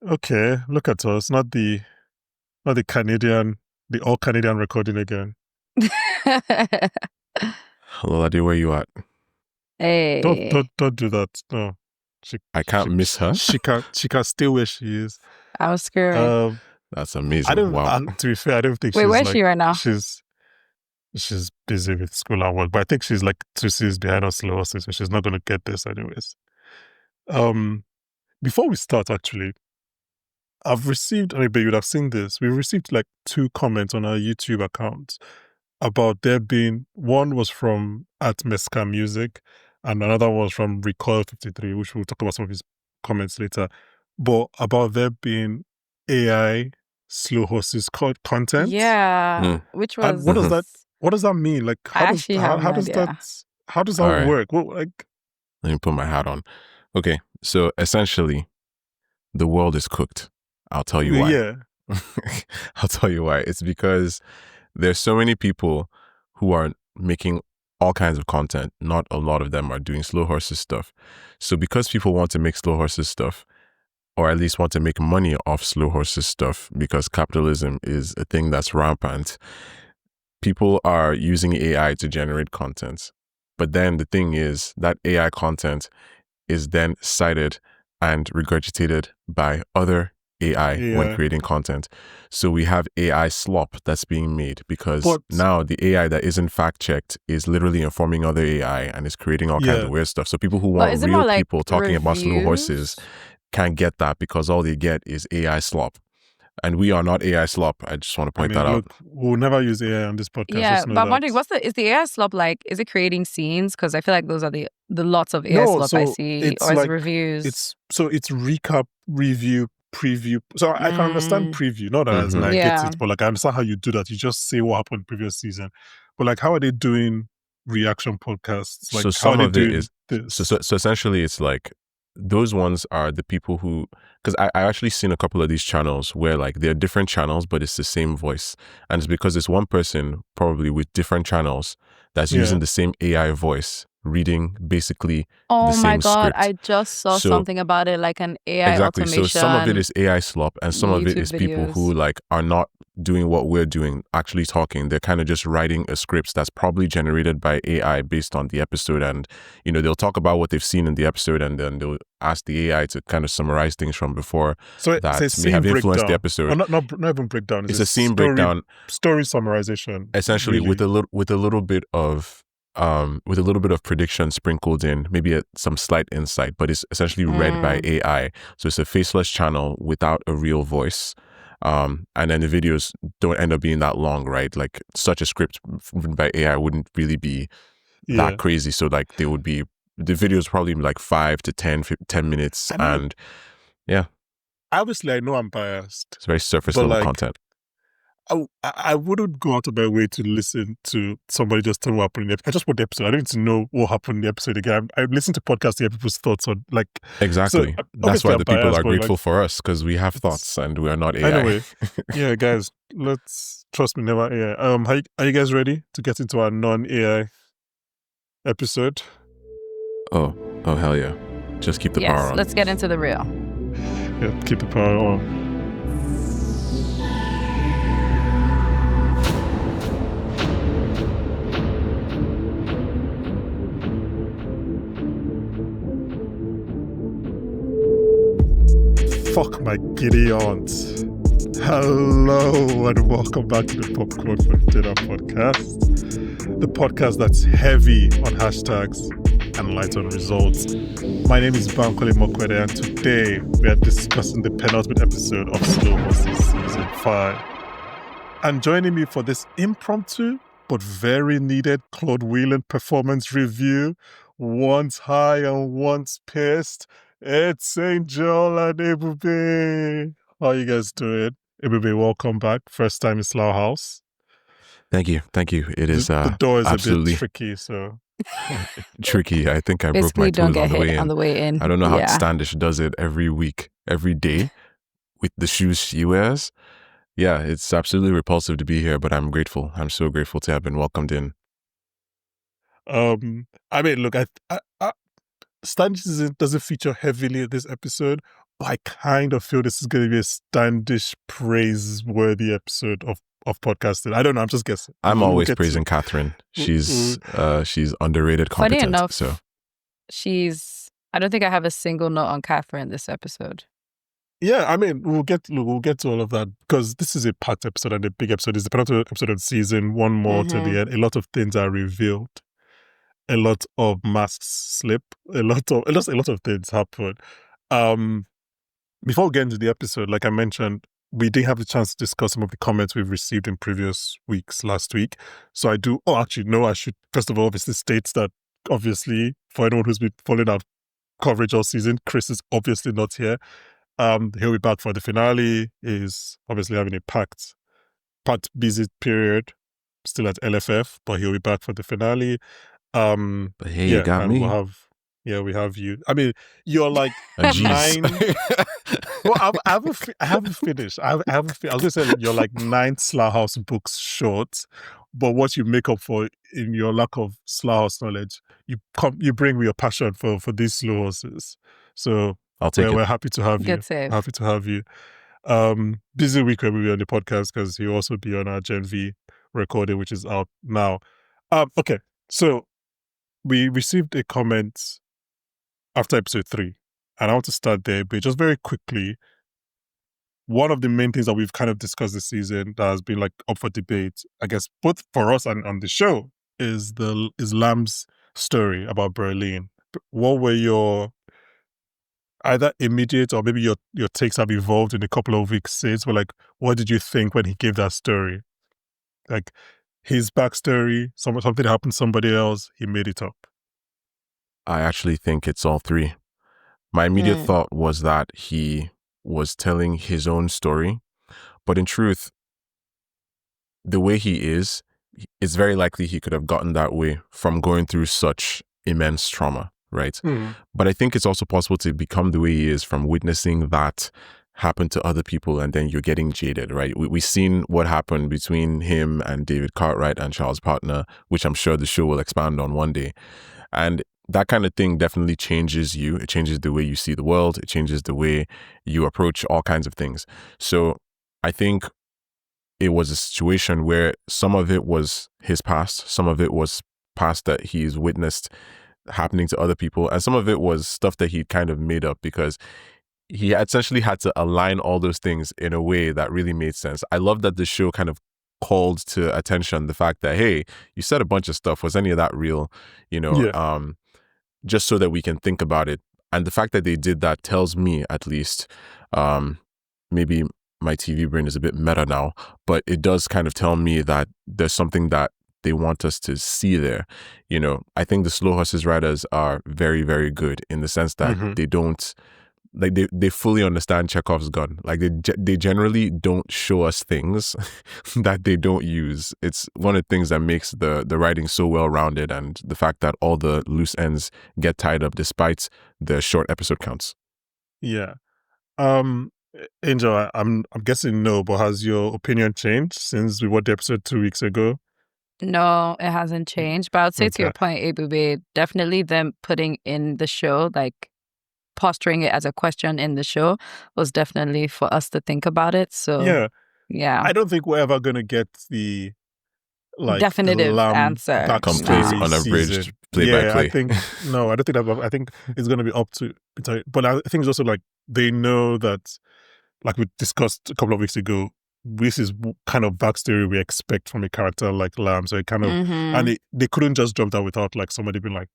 Okay, look at us. Not the Canadian, the all Canadian recording again. Hello, Ade, where you at? Don't Hey, don't do that. No. I can't miss her. She can stay where she is. I was screaming. That's I amazing. don't. Wow. To be fair, I don't think Wait, she's where's like she right now? she's busy with school and work. But I think she's like 2 seasons behind us, slow, so she's not going to get this anyways. Before we start, actually, I've received. I mean, but you'd have seen this. We received like 2 comments on our YouTube account about there being one was from at Mesca Music and another was from Recoil 53, which we'll talk about some of his comments later. But about there being AI slow horses content. Yeah, which And was. what does that mean? Like I actually have how no does idea. that All right. work? Well, like, Let me put my hat on. Okay, so essentially, the world is cooked. I'll tell you why. yeah. I'll tell you why. It's because there's so many people who are making all kinds of content. Not a lot of them are doing slow horses stuff. So because people want to make slow horses stuff, or at least want to make money off slow horses stuff, because capitalism is a thing that's rampant, people are using AI to generate content. But then the thing is that AI content is then cited and regurgitated by other AI when Yeah. creating content. So we have AI slop that's being made because But- now the AI that isn't fact checked is literally informing other AI and is creating all kinds Yeah. of weird stuff. So people who But want is it real more like people talking about slow reviews? horses can't get that because all they get is AI slop. And we are not AI slop. I just want to point that out. Look, we'll never use AI on this podcast. Yeah, Just know but I'm that. wondering, is the AI slop like? Is it creating scenes? Because I feel like those are the lots of AI No, slop I so see, it's or is like- it reviews? It's recap, review, preview. So I can understand preview, not as Mhm. I get Yeah. it, but like I understand how you do that. You just say what happened previous season. But like, how are they doing reaction podcasts? Like, So how some are of they it doing is this? so essentially it's like those ones are the people who, because I actually seen a couple of these channels where like they're different channels but it's the same voice, and it's because it's one person probably with different channels that's Yeah. using the same AI voice reading basically Oh the my same God, script. I just saw So- something about it, like an AI Exactly. automation. So some of it is AI slop and some of it YouTube is people videos. who like are not doing what we're doing, actually talking. They're kind of just writing a script that's probably generated by AI based on the episode. And, you know, they'll talk about what they've seen in the episode and then they'll ask the AI to kind of summarize things from before So that it's a may have scene influenced the breakdown. episode. Or not even breakdown. It's a scene breakdown, Story summarization. essentially, really. with a little bit of prediction sprinkled in, maybe some slight insight, but it's essentially read by AI. So it's a faceless channel without a real voice. And then the videos don't end up being that long, right? Like such a script written by AI wouldn't really be Yeah. that crazy. So like the videos probably like 5 to 10 minutes. I mean, And yeah, obviously I know I'm biased. it's very surface But, level like, content. I wouldn't go out of my way to listen to somebody just tell me what happened in the episode. I just watched the episode. I don't need to know what happened in the episode again. I listen to podcasts to hear people's thoughts on, like... Exactly. So, that's why obviously the I'm people biased, are but, grateful like, for us, because we have thoughts and we are not AI. Anyway, yeah, guys, let's trust me, never AI. Are you guys ready to get into our non-AI episode? Oh hell yeah. Just keep the Yes, power on. let's get into the real. Yeah, keep the power on. Fuck my giddy aunt. Hello and welcome back to the Popcorn for Dinner podcast. The podcast that's heavy on hashtags and light on results. My name is Bankole Mokwede and today we are discussing the penultimate episode of Slow Horses Season 5. And joining me for this impromptu but very needed Claude Whelan performance review, once high and once pissed, it's Angel and Ebube. How you guys doing? Ebube, welcome back. First time in Slough House. Thank you. It is The door is absolutely a bit tricky, so... tricky. I think I broke my Basically, don't toes get on the way hit in. on the way in. I don't know how Yeah. Standish does it every week, every day with the shoes she wears. Yeah, it's absolutely repulsive to be here, but I'm grateful. I'm so grateful to have been welcomed in. I mean, look, Standish doesn't feature heavily in this episode, I kind of feel this is going to be a standish, praiseworthy episode of podcasting. I don't know. I'm just guessing. I'm We'll always get to- praising Catherine. Mm, She's underrated, Funny competent. enough, So I don't think I have a single note on Catherine this episode. Yeah, I mean, we'll get to all of that because this is a packed episode and a big episode. It's the penultimate episode of the season. One more to the end. A lot of things are revealed. A lot of masks slip. A lot of things happen. Before we get into the episode, like I mentioned, we did have the chance to discuss some of the comments we've received in previous weeks last week. So I should first of all obviously state that obviously for anyone who's been following our coverage all season, Chris is obviously not here. He'll be back for the finale. He's obviously having a packed busy period, still at LFF, but he'll be back for the finale. but hey, you got me. We have you. I mean, you're like Jeez. 9. Well, I haven't finished. I was gonna say you're like 9 Slaughterhouse books short, but what you make up for in your lack of Slaughterhouse knowledge, you bring with your passion for these slow horses. So I'll take it. We're happy to have you. Good save. Happy to have you. Busy week when we were on the podcast because he'll also be on our Gen V recording, which is out now. Okay, so we received a comment after episode 3, and I want to start there, but just very quickly, one of the main things that we've kind of discussed this season that has been like up for debate, I guess, both for us and on the show, is Lamb's story about Berlin. What were your either immediate or maybe your takes have evolved in a couple of weeks since? But like, what did you think when he gave that story? Like his backstory, something happened to somebody else, he made it up. I actually think it's all three. My immediate thought was that he was telling his own story, but in truth, the way he is, it's very likely he could have gotten that way from going through such immense trauma, right? But I think it's also possible to become the way he is from witnessing that happen to other people, and then you're getting jaded, right? We've seen what happened between him and David Cartwright and Charles Partner, which I'm sure the show will expand on one day. And that kind of thing definitely changes you. It changes the way you see the world. It changes the way you approach all kinds of things. So I think it was a situation where some of it was his past, some of it was past that he's witnessed happening to other people, and some of it was stuff that he kind of made up because he essentially had to align all those things in a way that really made sense. I love that the show kind of called to attention the fact that, hey, you said a bunch of stuff. Was any of that real? Just so that we can think about it. And the fact that they did that tells me, at least, maybe my TV brain is a bit meta now, but it does kind of tell me that there's something that they want us to see there. I think the Slow Horses writers are very, very good in the sense that they don't, like they fully understand Chekhov's gun. Like they generally don't show us things that they don't use. It's one of the things that makes the writing so well rounded, and the fact that all the loose ends get tied up despite the short episode counts. Yeah. Angel, I'm guessing no, but has your opinion changed since we watched the episode 2 weeks ago? No, it hasn't changed. But I would say to your point, Ebube, definitely them putting in the show, like posturing it as a question in the show, was definitely for us to think about it. So yeah. I don't think we're ever gonna get the definitive answer. Backstory unabridged play by play. I think no, I don't think that. I think it's gonna be up to. But I think it's also like they know that, like we discussed a couple of weeks ago, this is kind of backstory we expect from a character like Lamb. So it kind of and they couldn't just jump that without like somebody being like,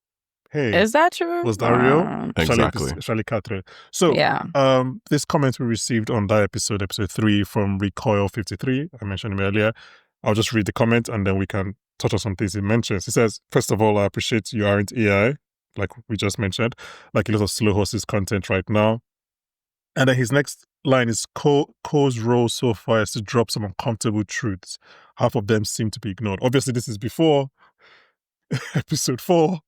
hey, is that true? Was that real? Exactly. Especially Catherine. So, this comment we received on that episode 3 from Recoil 53, I mentioned him earlier. I'll just read the comment and then we can touch on some things he mentions. He says, first of all, I appreciate you aren't AI, like we just mentioned, like a lot of Slow Horses content right now. And then his next line is, Cole's role so far is to drop some uncomfortable truths. Half of them seem to be ignored. Obviously, this is before episode 4,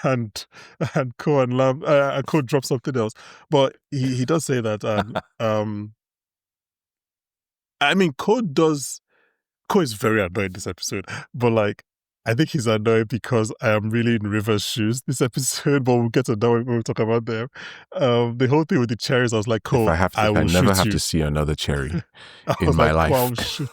and Cole and Lamb and Cole dropped something else, but he does say that I mean Cole is very annoyed this episode, but like I think he's annoyed because I am really in River's shoes this episode, but we'll get to that when we talk about them. The whole thing with the cherries, I was like, cool, If I never have to see another cherry in my life. Wow, shoot.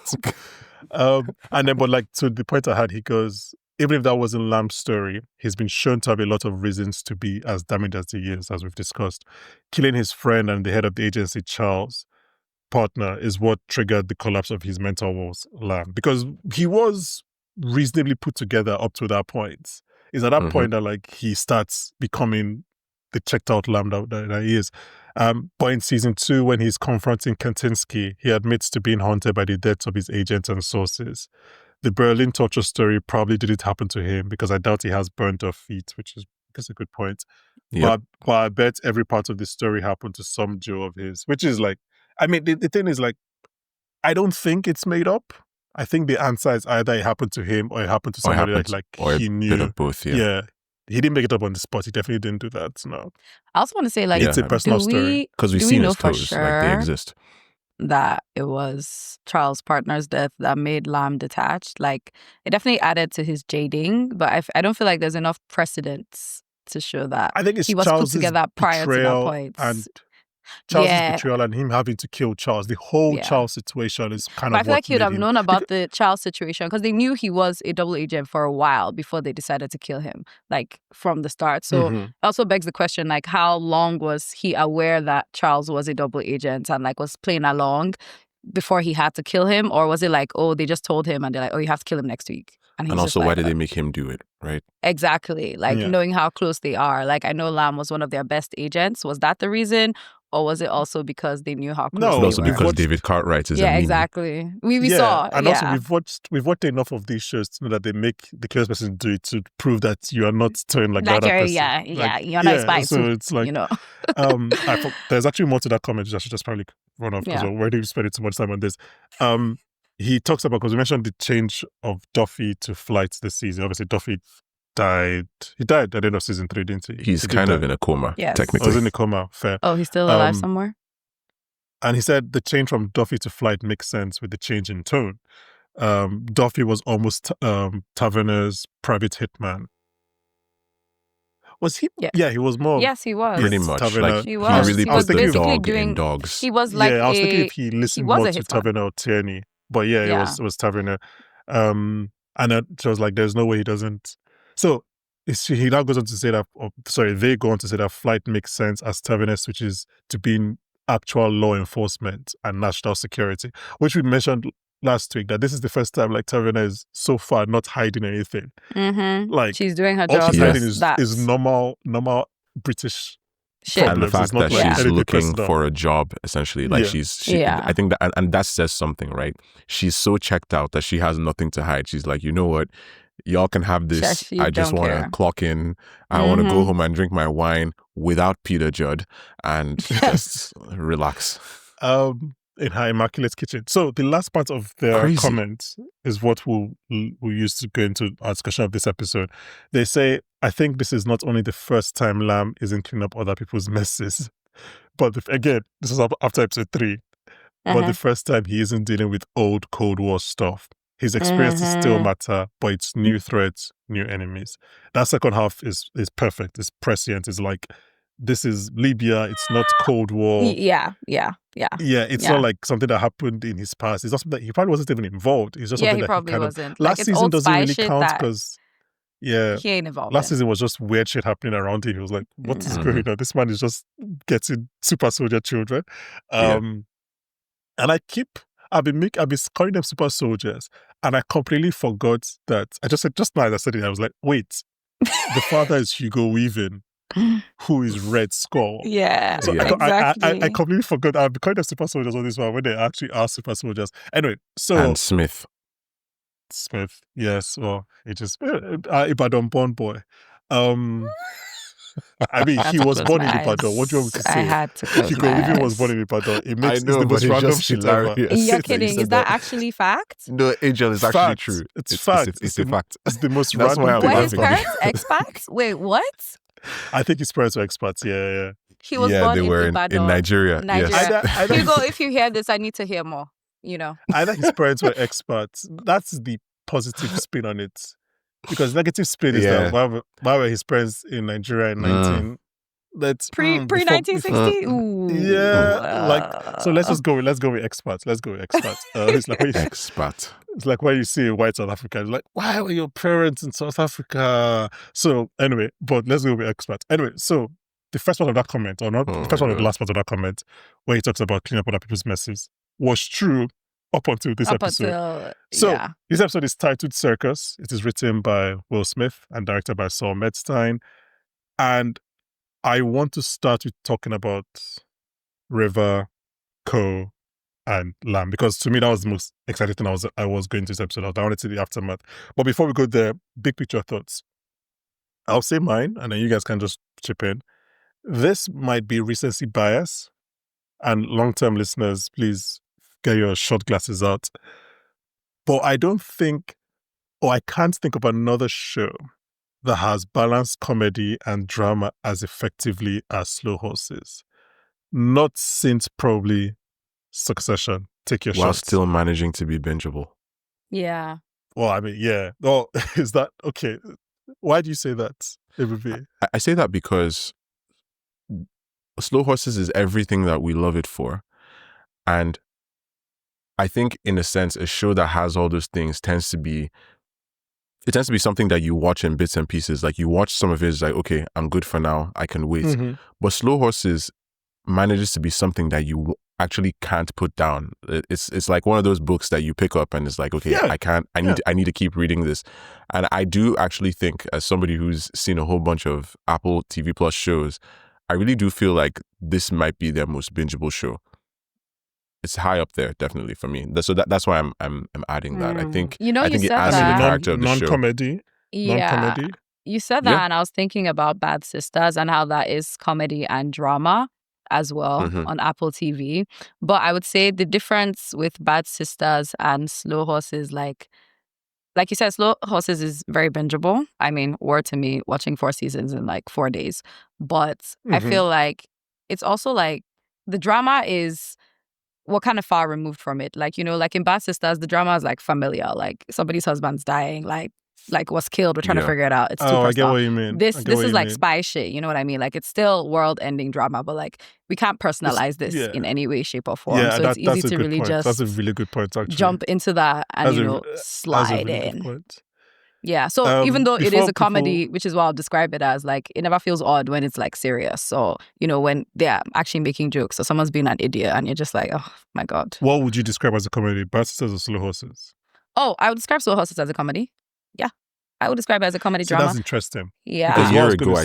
And then, but like, to the point I had, he goes, even if that wasn't Lamb's story, he's been shown to have a lot of reasons to be as damaged as he is, as we've discussed. Killing his friend and the head of the agency, Charles' partner, is what triggered the collapse of his mental walls, Lamb, because he was reasonably put together up to that point. It's at that point that like he starts becoming the checked out Lamb that he is. But in season 2, when he's confronting Kantinsky, he admits to being haunted by the deaths of his agents and sources. The Berlin torture story probably didn't happen to him because I doubt he has burnt off feet, which is a good point. Yep. But I bet every part of the story happened to some Joe of his, which is like, I mean, the thing is like, I don't think it's made up. I think the answer is either it happened to him or it happened to somebody he knew. Bit of both, yeah. He didn't make it up on the spot. He definitely didn't do that. No. I also want to say, like, it's a personal story. Because we've seen his toes, sure like they exist. That it was Charles' partner's death that made Lamb detached. Like, it definitely added to his jading, but I don't feel like there's enough precedence to show that. I think it's he was Charles' put together prior to that point. And Charles' betrayal and him having to kill Charles. The whole Charles situation is kind of. I feel like he would have known about the Charles situation because they knew he was a double agent for a while before they decided to kill him, like from the start. So it also begs the question, like, how long was he aware that Charles was a double agent and like was playing along before he had to kill him, or was it like, oh, they just told him and they're like, oh, you have to kill him next week? And also, why did they make him do it, right? Exactly. Like, knowing how close they are. Like, I know Lamb was one of their best agents. Was that the reason? Or was it also because they knew how close they were? Also because David Cartwright is a meanie. Exactly. We saw. And also we've watched enough of these shows to know that they make the curious person do it to prove that you are not turning like the other person. You're not spicy. So it's like, there's actually more to that comment, which I should just probably run off because we're already spending too much time on this. He talks about, because we mentioned the change of Duffy to Flight this season. Obviously, Duffy died. He died at the end of season 3, didn't he? He's kind of in a coma, technically. He's in a coma, fair. Oh, he's still alive somewhere? And he said the change from Duffy to Flight makes sense with the change in tone. Duffy was almost Taverner's private hitman. Was he? Yeah, he was more. Yes, he was. Pretty much. Taverner. Like, he really put the dog in dogs. He was like I was thinking if he listened more to Taverner or Tierney. But it was Taverner. And she was like, there's no way he doesn't. So he now goes on to say that, they go on to say that Flight makes sense as Taverner switches to being actual law enforcement and national security, which we mentioned last week, that this is the first time like Taverner is so far not hiding anything. Like, she's doing her job. All she's hiding is normal British shit. And the fact that she's looking personal. For a job, essentially. Like I think that, and that says something, right? She's so checked out that she has nothing to hide. She's like, you know what? Y'all can have this. I just want to clock in. I want to go home and drink my wine without Peter Judd and just relax. In her immaculate kitchen. So the last part of their comment is what we'll use to go into our discussion of this episode. They say, I think this is not only the first time Lamb isn't cleaning up other people's messes, but again, this is after episode 3, but the first time he isn't dealing with old Cold War stuff. His experiences still matter, but it's new threats, new enemies. That second half is perfect. It's prescient. It's like, this is Libya. It's not Cold War. Yeah. It's not like something that happened in his past. It's not something that he probably wasn't even involved. It's just something he that probably he wasn't. Last season doesn't really count because he ain't involved. Last season was just weird shit happening around him. He was like, what is going on? This man is just getting super soldier children. And I've been calling them super soldiers, and I completely forgot that. I just now as I said it, I was like, wait, the father is Hugo Weaving, who is Red Skull. So exactly. I completely forgot. I've been calling them super soldiers on this one when they actually are super soldiers. Anyway, and Smith, yes. Well, it just Ibadan born boy. I mean, he was born in Ibadan. What do you want me to say? I had to close Hugo Weaving was born in Ibadan. It makes the most random shit ever. You're kidding. Is that actually fact? No, Angel, it's actually true. It's fact. It's a fact. It's the most random. Were his parents expats? Wait, what? I think his parents were expats. Yeah. He was born in Ibadan. In Nigeria. Yes. Hugo, if you hear this, I need to hear more. Either his parents were expats. That's the positive spin on it. Because negative spin is that why were his parents in Nigeria in 19... Let's pre 1960. So let's go with experts. It's like expat. It's like when you see a white South African, it's like, why were your parents in South Africa? So anyway, but let's go with experts. Anyway, so the first part of that comment, or not the first part of the last part of that comment, where he talks about cleaning up other people's messes, was true up until this episode. This episode is titled Circus. It is written by Will Smith and directed by Saul Medstein. And I want to start with talking about River, Co, and Lamb, because to me that was the most exciting thing I was going to this episode. I wanted to see the aftermath. But before we go there, big picture thoughts. I'll say mine, and then you guys can just chip in. This might be recency bias, and long-term listeners, please get your shot glasses out. But I don't think, or I can't think of another show that has balanced comedy and drama as effectively as Slow Horses. Not since probably Succession. Take your While shots. still managing to be bingeable. Yeah. Well, I mean, yeah. Oh, is that okay? Why do you say that, Ebube? I say that because Slow Horses is everything that we love it for. And I think, in a sense, a show that has all those things tends to be something that you watch in bits and pieces. Like, you watch some of it, it's like, okay, I'm good for now, I can wait. Mm-hmm. But Slow Horses manages to be something that you actually can't put down. It's like one of those books that you pick up and it's like, okay, I need to keep reading this. And I do actually think, as somebody who's seen a whole bunch of Apple TV Plus shows, I really do feel like this might be their most bingeable show. It's high up there, definitely, for me. So that's why I'm adding that. I think you think said it adds to the character of the show. Non-comedy. You said that, and I was thinking about Bad Sisters and how that is comedy and drama as well on Apple TV. But I would say the difference with Bad Sisters and Slow Horses, like you said, Slow Horses is very bingeable. I mean, word to me, watching 4 seasons in like 4 days. But I feel like it's also like the drama is, we're kind of far removed from it. Like, like in Bad Sisters, the drama is like familiar. Like, somebody's husband's dying, like was killed. We're trying to figure it out. It's too personal. I get what you mean. This is like spy shit. You know what I mean? Like, it's still world-ending drama, but like we can't personalize this in any way, shape, or form. So it's easy to really just that's a really good point. Actually, jump into that and slide in. Yeah. So even though it is a comedy, which is what I'll describe it as, like, it never feels odd when it's like serious. So when they're actually making jokes, or someone's being an idiot, and you're just like, oh my god. What would you describe as a comedy? Bad Sisters or Slow Horses? Oh, I would describe Slow Horses as a comedy. Yeah, I would describe it as a comedy drama. That's interesting. Yeah. Because a year ago,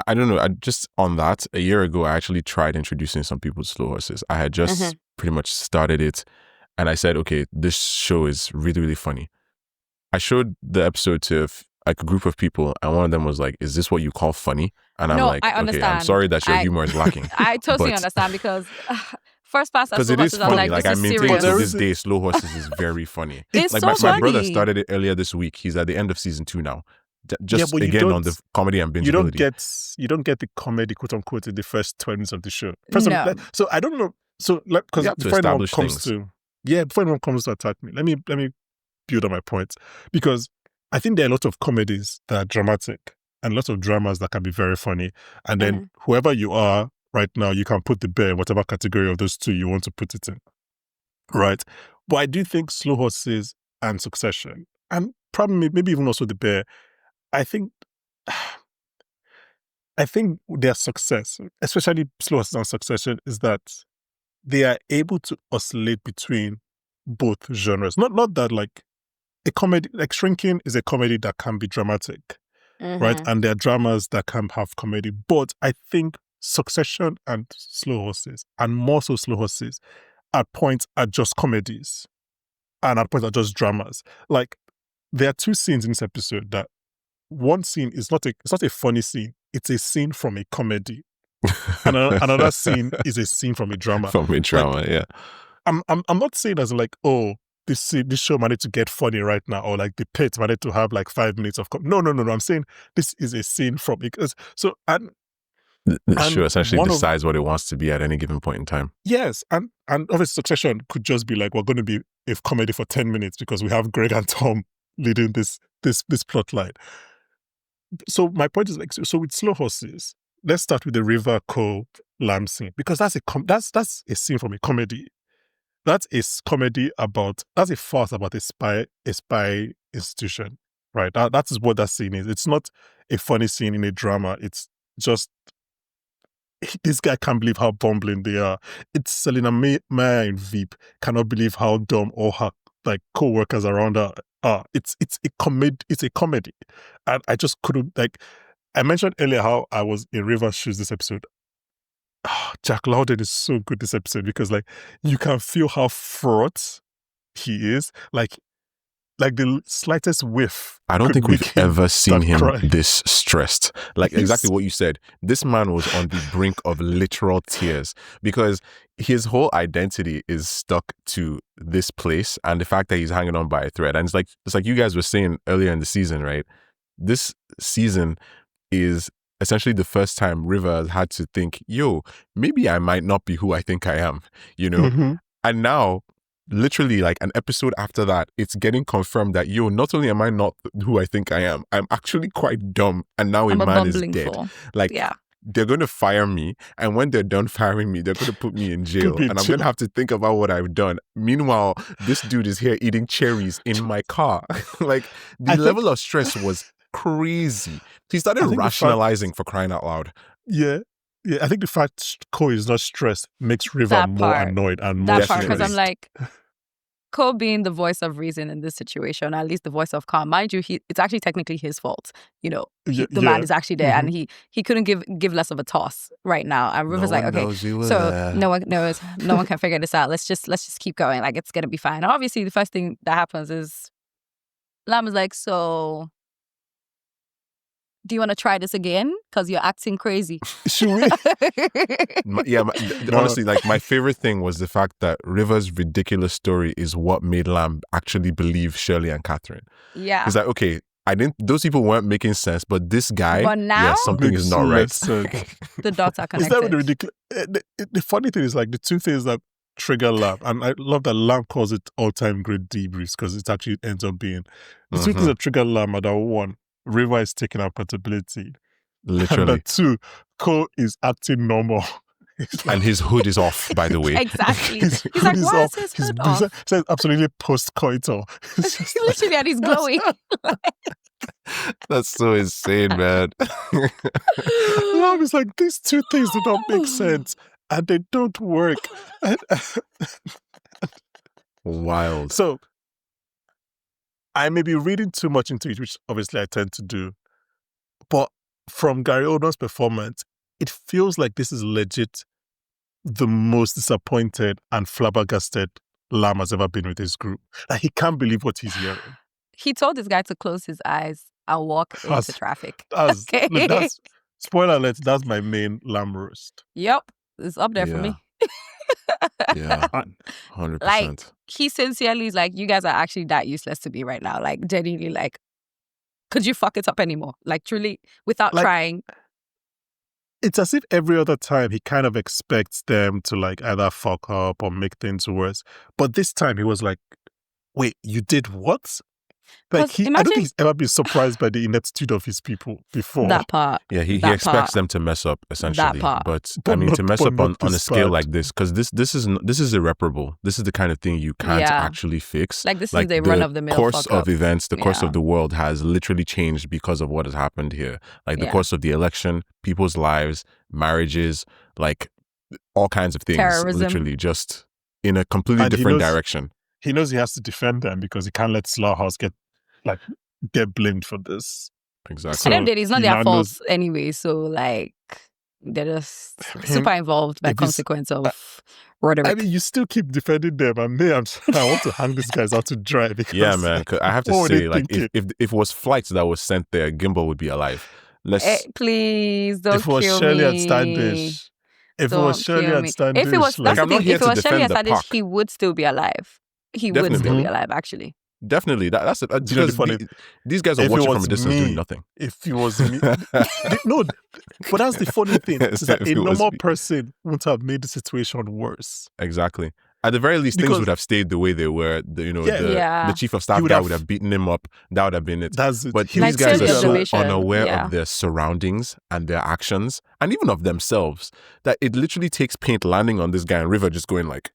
I don't know. Just on that, a year ago, I actually tried introducing some people to Slow Horses. I had just pretty much started it, and I said, okay, this show is really, really funny. I showed the episode to like a group of people, and one of them was like, "Is this what you call funny?" And I'm like, "Okay, I'm sorry that your humor is lacking." I totally understand, because first pass at Because it is funny. Like, I maintain serious. to this day, Slow Horses is very funny. It's like so funny. My brother started it earlier this week. He's at the end of season 2 now. Just again on the comedy and bingeability. You don't get the comedy, quote unquote, in the first 20 minutes of the show. So I don't know. So because before anyone comes to attack me, let me build on my point, because I think there are a lot of comedies that are dramatic and lots of dramas that can be very funny. And then whoever you are right now, you can put the bear in whatever category of those two you want to put it in. Right? But I do think Slow Horses and Succession, and probably maybe even also the bear, I think their success, especially Slow Horses and Succession, is that they are able to oscillate between both genres. Not that like a comedy, like Shrinking is a comedy that can be dramatic, right? And there are dramas that can have comedy. But I think Succession and Slow Horses, and more so Slow Horses, at points are just comedies, and at points are just dramas. Like, there are 2 scenes in this episode that one scene is it's not a funny scene. It's a scene from a comedy, and another scene is a scene from a drama. From a drama, like, yeah. I'm not saying as like, oh, this show managed to get funny right now, or like the pit managed to have like 5 minutes of no. I'm saying this is a scene from it. So the show essentially decides what it wants to be at any given point in time. Yes, and obviously Succession could just be like, we're going to be a comedy for 10 minutes because we have Greg and Tom leading this this plot line. So my point is like, so with slow horses, let's start with the River Co lamb scene, because that's a scene from a comedy. That's a comedy about, that's a farce about a spy institution, right? That is what that scene is. It's not a funny scene in a drama. It's just, this guy can't believe how bumbling they are. It's Selena Meyer in Veep cannot believe how dumb all her like co-workers around her are. It's a comedy. And I just couldn't, like, I mentioned earlier how I was in River's shoes this episode. Jack Lowden is so good this episode, because like you can feel how fraught he is. Like the slightest whiff. I don't think we've ever seen him cry. this stressed. Like exactly what you said. This man was on the brink of literal tears, because his whole identity is stuck to this place and the fact that he's hanging on by a thread. And it's like you guys were saying earlier in the season, right? This season is essentially the first time River has had to think, yo, maybe I might not be who I think I am, you know? Mm-hmm. And now, literally like an episode after that, it's getting confirmed that, yo, not only am I not who I think I am, I'm actually quite dumb, and now a man is dead. Like, yeah. They're going to fire me, and when they're done firing me, they're going to put me in jail, and I'm going to have to think about what I've done. Meanwhile, this dude is here eating cherries in my car. Like, the level of stress was crazy. He started rationalizing, for crying out loud. Yeah. I think the fact Co is not stressed makes River more annoyed and more that part, because I'm like, Co being the voice of reason in this situation, at least the voice of calm. Mind you, it's actually technically his fault. You know, the man is actually there, and he couldn't give less of a toss right now. And River's like, okay, so no one knows, no one can figure this out. Let's just keep going. Like, it's gonna be fine. And obviously, the first thing that happens is Lam is like, so do you want to try this again? Because you're acting crazy. Should we? Honestly, like, my favorite thing was the fact that River's ridiculous story is what made Lam actually believe Shirley and Catherine. Yeah. It's like, okay, those people weren't making sense, but this guy, but now, something is not right. The dots are connected. Is that really ridiculous? The funny thing is, like, the two things that trigger Lam, and I love that Lam calls it all-time great debriefs, because it actually ends up being the two things that trigger Lam are that, one, River is taking accountability. Literally. And two, Co is acting normal. And his hood is off, by the way. Exactly. He's like, why is his hood off? It's absolutely post-coital. Literally, and he's glowing. That's so insane, man. Lam is like, these two things do not make sense, and they don't work. Wild. So, I may be reading too much into it, which obviously I tend to do. But from Gary Oldman's performance, it feels like this is legit the most disappointed and flabbergasted Lam has ever been with his group. Like, he can't believe what he's hearing. He told this guy to close his eyes and walk into traffic. Spoiler alert, that's my main Lam roast. Yep. It's up there for me. Yeah, 100%. Like, he sincerely is like, you guys are actually that useless to me right now. Like, genuinely, like, could you fuck it up anymore? Like, truly, without trying. It's as if every other time he kind of expects them to, like, either fuck up or make things worse. But this time he was like, wait, you did what? Like, I don't think he's ever been surprised by the ineptitude of his people before. That part. Yeah, he expects them to mess up, essentially. That part. But I mean, to mess up on a scale like this, because this is irreparable. This is the kind of thing you can't actually fix. Like, this is the run-of-the-mill course of events, the course of the world has literally changed because of what has happened here. Like, the course of the election, people's lives, marriages, like, all kinds of things. Terrorism. Literally just in a completely different direction. He knows he has to defend them because he can't let Slaughterhouse get blamed for this. Exactly. So and then it's not their fault anyway. So, like, they're just super involved by consequence of rhetoric. I mean, you still keep defending them, and I want to hang these guys out to dry. Because, yeah, man. Cause I have to say, like, if it was flights that was sent there, Gimbal would be alive. Please don't kill me. If it was Shirley and Standish. If it was Shirley and Standish. If it was Shirley and Standish, he would still be alive. He would still be alive, actually. Definitely. That's these guys are watching from a distance doing nothing. If it was me. No, but that's the funny thing. Is that a normal person wouldn't have made the situation worse. Exactly. At the very least, things Because- would have stayed the way they were. Yeah. The chief of staff would guy have- would have beaten him up. That would have been it. That's it. But He these was guys are clearly so observation, unaware yeah. of their surroundings and their actions, and even of themselves, that it literally takes paint landing on this guy and River just going like,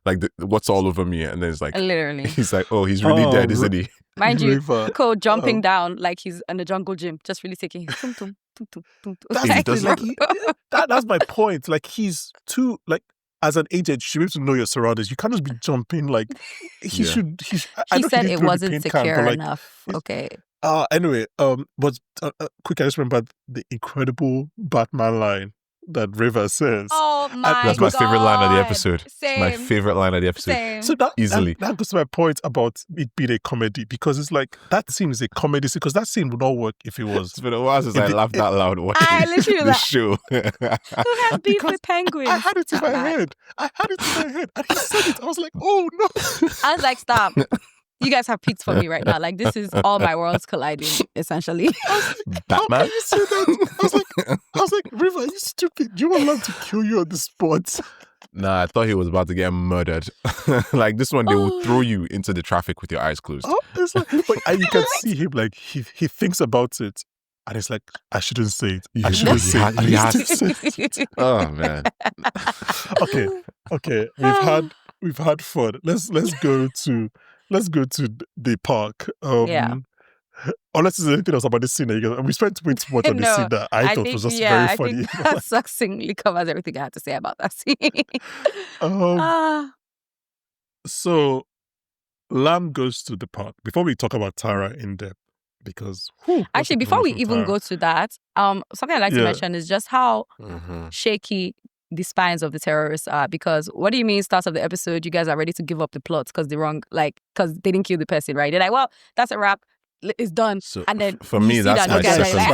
like what's all over me, and then it's like Literally. he's like, oh, he's really dead, isn't he? Mind you, River. Cole jumping down like he's in the jungle gym, just really taking his tum tum tum tum tum tum. That's He the does thing, like that's my point. Like he's too like as an agent, you should be able to know your surroundings. You can't just be jumping like he Yeah. should. I He know said didn't it throw the wasn't paint can, secure but, like, enough. it's- Okay. Anyway, but quick, I just remembered the incredible Batman line that River says. Oh my That's my favorite line of the God. episode. It's Same. my favorite line of the episode. Same. So that Easily. that goes to my point about it being a comedy, because it's like that scene is a comedy scene, because that scene would not work if it was. It's been a while since In I the- laughed out loud watching I literally the like- show. Who has beef Because with penguins? I had it in my Batman. head. And he said it. I was like, oh no. I was like, stop. You guys have peaked for me right now. Like, this is all my worlds colliding, essentially. How Batman? can you say that? I was like, River, are you stupid? You want love to kill you on the spot? Nah, I thought he was about to get murdered. Like this one, they will Oh. throw you into the traffic with your eyes closed. Oh, it's like, but you can see him like he thinks about it, and it's like, I shouldn't say it. I Yeah, shouldn't he say had- it. he I had- used to say it. Oh man. Okay. We've had fun. Let's go to the park. Yeah. Unless there's anything else about this scene that you guys, we spent way too much on this No, scene that I thought think, was just yeah, very funny. I think that succinctly covers everything I had to say about that scene. Um, so Lamb goes to the park. Before we talk about Tara in depth, because Actually, before we even go to that, something I'd like to Yeah. mention is just how Mhm. shaky the spines of the terrorists are. Because what do you mean, start of the episode, you guys are ready to give up the plot because because they didn't kill the person, right? They're like, well, that's a wrap. It's done. So And then for you me, see that's that my you guys are second.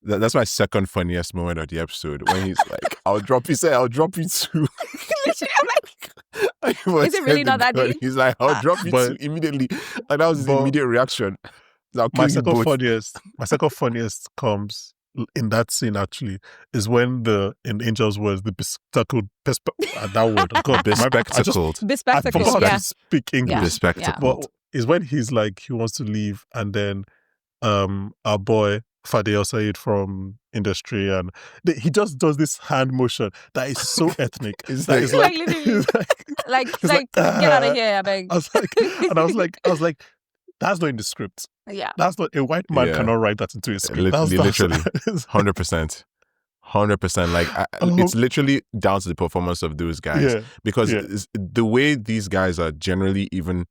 like, That's my second funniest moment of the episode when he's like, "I'll drop you." Say, "I'll drop you too." literally, I'm like, Is it really not that deep? He's like, "I'll drop you But- too" immediately. Like that was his but- immediate reaction. I'll my kill you both. my second funniest comes in that scene actually is when in Angel's words, the bespectacled that word, God, Bespectacled. bespectacled. I forgot how Yeah. to speak English. Yeah. Bespectacled. But is when he's like he wants to leave, and then our boy Fadil Said from industry, and he just does this hand motion that is so ethnic. It's That like- is Like, literally. like, Like, It's like, get out of here, I beg. I was like, that's not in the script. Yeah. That's not a white man Yeah. cannot write that into a script. Literally. That's 100%. 100%. Like it's literally down to the performance of those guys. yeah. Because Yeah. the way these guys are generally even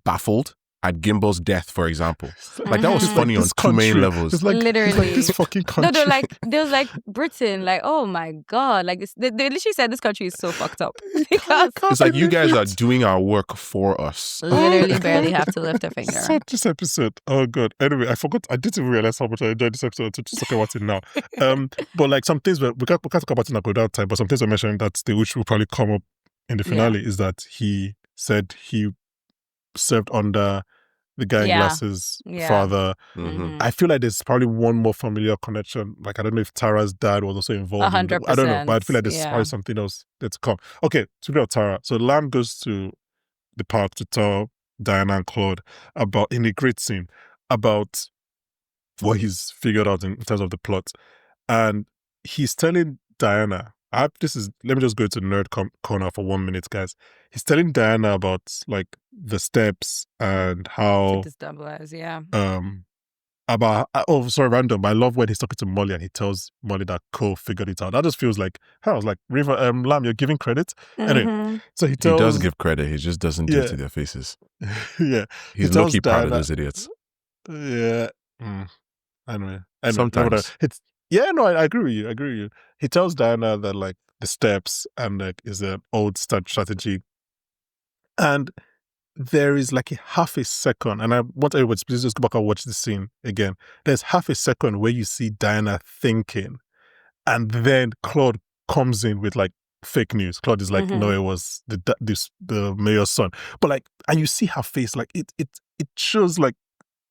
baffled at Gimbal's death, for example. Like that was Mhm. funny on This two main country. levels. It's like Literally. this fucking country. No, there was like Britain, like, oh my God. Like, they literally said this country is so fucked up. Because It's like you guys are doing our work for us. literally barely have to lift a finger. Such this episode. Oh god. Anyway, I forgot. I didn't realize how much I enjoyed this episode to just talk about it now. But like some things we can't talk about it now without time. But some things I mentioned which will probably come up in the finale is that he said he served under the guy in Yeah. glasses' Yeah. father. Mhm. I feel like there's probably one more familiar connection. Like I don't know if Tara's dad was also involved. 100%. I don't know, but I feel like there's Yeah. probably something else that's to come. Okay, speaking of Tara, so Lamb goes to the park to tell Diana and Claude about in a great scene about what he's figured out in terms of the plot, and he's telling Diana. Let me just go to nerd corner for 1 minute, guys. He's telling Diana about like the steps and how To destabilize, yeah. sorry, random. But I love when he's talking to Molly and he tells Molly that Cole figured it out. That just feels like I was like, River, Lamb, you're giving credit. Anyway, Mhm. so he He tells, does give credit. He just doesn't do Yeah. it to their faces. yeah, He's tells low-key proud of Diana- those idiots. yeah. Anyway, Sometimes. I agree with you. He tells Diana that like the steps and like is an old strategy, and there is like a half a second, and I want everybody to please just go back and watch the scene again. There's half a second where you see Diana thinking, and then Claude comes in with like fake news. Claude is like, Mhm. no, it was the mayor's son, but like, and you see her face, like it shows like,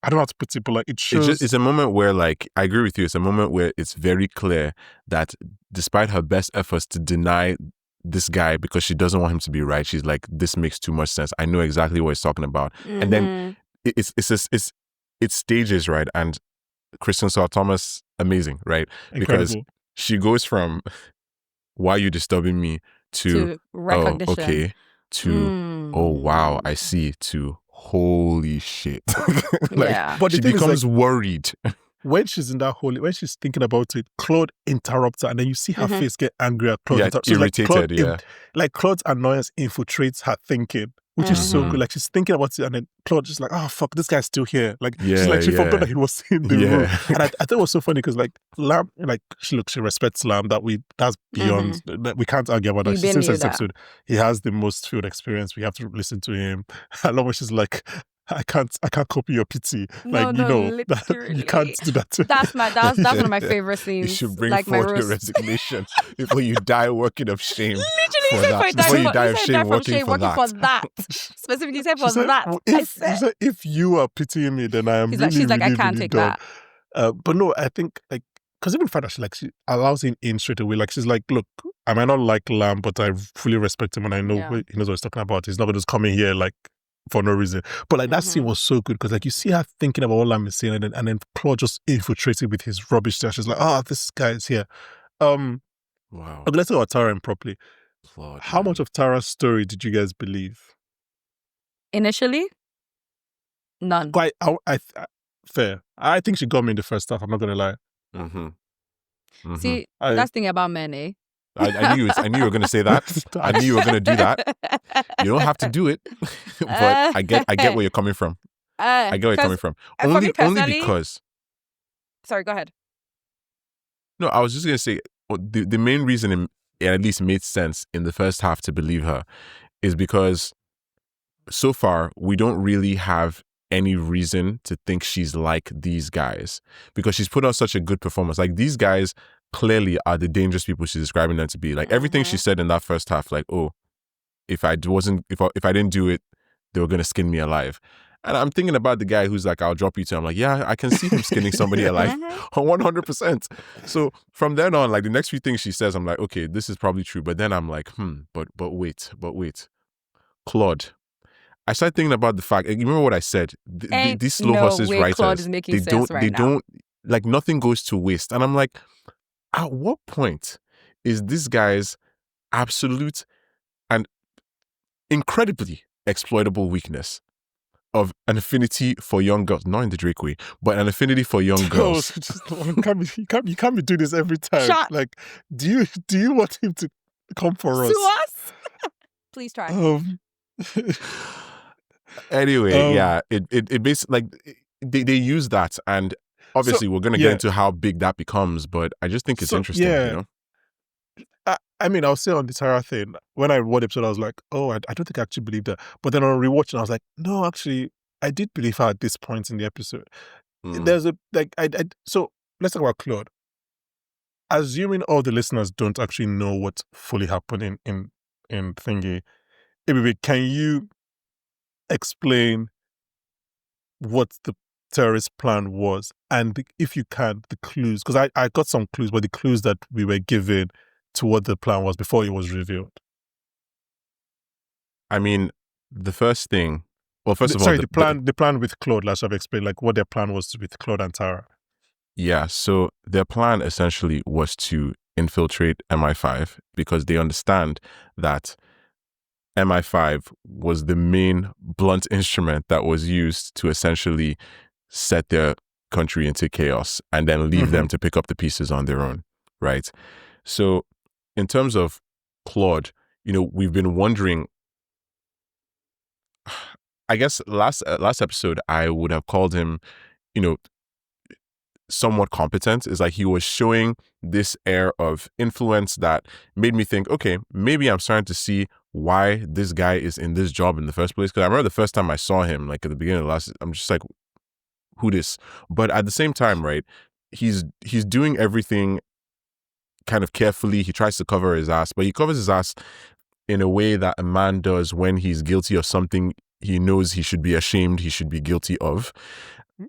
I don't know how to put it, but like it shows. It's a moment where, like, I agree with you. It's a moment where it's very clear that despite her best efforts to deny this guy because she doesn't want him to be right. She's like, this makes too much sense. I know exactly what he's talking about. And then it's stages, right? And Kristen Scott Thomas, amazing, right? Incredible. Because she goes from why are you disturbing me to recognition. Oh, okay, to oh wow, I see, to holy shit. Like, but she becomes worried. When she's in that holy, when she's thinking about it, Claude interrupts her, and then you see her face get angry at Claude. Yeah, irritated, like Claude's annoyance infiltrates her thinking, which is so good. Like, she's thinking about it, and then Claude just like, oh fuck, this guy's still here. Like, she's like, she forgot that he was in the room. And I thought it was so funny because like Lam, like she respects Lam. That's beyond. We can't argue about that. Since this episode, he has the most field experience. We have to listen to him. I love when she's like, I can't copy your pity. Like, you can't do that. That's one of my favorite scenes. You should bring forth your resignation before you die working of shame. Literally, before you die of shame working for that. Specifically said for that. If you are pitying me, then I am really, she's like, really, I can't really take done. that. But no, I think like, because even Father, she allows him in straight away. Like, she's like, look, I might not like Lamb, but I fully respect him and I know he knows what he's talking about. He's not going to just come in here like for no reason. But like that scene was so good because like you see her thinking about what Lamb is saying, and then Claude just infiltrated with his rubbish there. She's like, oh, this guy is here. Wow. Okay, let's talk about Tara and properly. Claude, how much of Tara's story did you guys believe? Initially, none. Quite, fair. I think she got me in the first half. I'm not gonna lie. See, that's the thing about men, eh? I knew you were going to say that. I knew you were going to do that. You don't have to do it, but I get where you're coming from. I get where you're coming from. Only because. Sorry, go ahead. No, I was just going to say the main reason it at least made sense in the first half to believe her is because so far we don't really have any reason to think she's like these guys because she's put on such a good performance. Like, these guys clearly are the dangerous people she's describing them to be. Like, everything she said in that first half, like, oh, if I didn't do it, they were gonna skin me alive. And I'm thinking about the guy who's like, I'll drop you too. I'm like, yeah, I can see him skinning somebody alive 100%. So from then on, like, the next few things she says, I'm like, okay, this is probably true. But then I'm like, but wait. Claude. I started thinking about the fact, you remember what I said? These slow horses writers, Claude is making sense right now. don't, like, nothing goes to waste. And I'm like, at what point is this guy's absolute and incredibly exploitable weakness of an affinity for young girls, not in the Drake way, but an affinity for young girls? You can't be doing this every time. Like, do you want him to come for us? To us? Please try. Anyway, it basically, like, they use that, and obviously we're going to get into how big that becomes, but I just think it's interesting, you know? I mean, I'll say on the Tara thing, when I watched the episode, I was like, oh, I don't think I actually believed that. But then on rewatching, I was like, no, actually, I did believe her at this point in the episode. There's so let's talk about Claude. Assuming all the listeners don't actually know what fully happened in Thingy, Ebube, can you explain what the terrorist plan was, and if you can, the clues, because I got some clues, but the clues that we were given to what the plan was before it was revealed. I mean, the first thing, well, first of all, the plan with Claude, let's have explained like what their plan was with Claude and Tara. Yeah, so their plan essentially was to infiltrate MI5 because they understand that MI5 was the main blunt instrument that was used to essentially set their country into chaos and then leave them to pick up the pieces on their own, right? So in terms of Claude, you know, we've been wondering, I guess last episode, I would have called him, you know, somewhat competent. Is like he was showing this air of influence that made me think, okay, maybe I'm starting to see why this guy is in this job in the first place. Because I remember the first time I saw him, like at the beginning of the last, I'm just like, who this? But at the same time, right, he's doing everything kind of carefully. He tries to cover his ass, but he covers his ass in a way that a man does when he's guilty of something he knows he should be ashamed, he should be guilty of.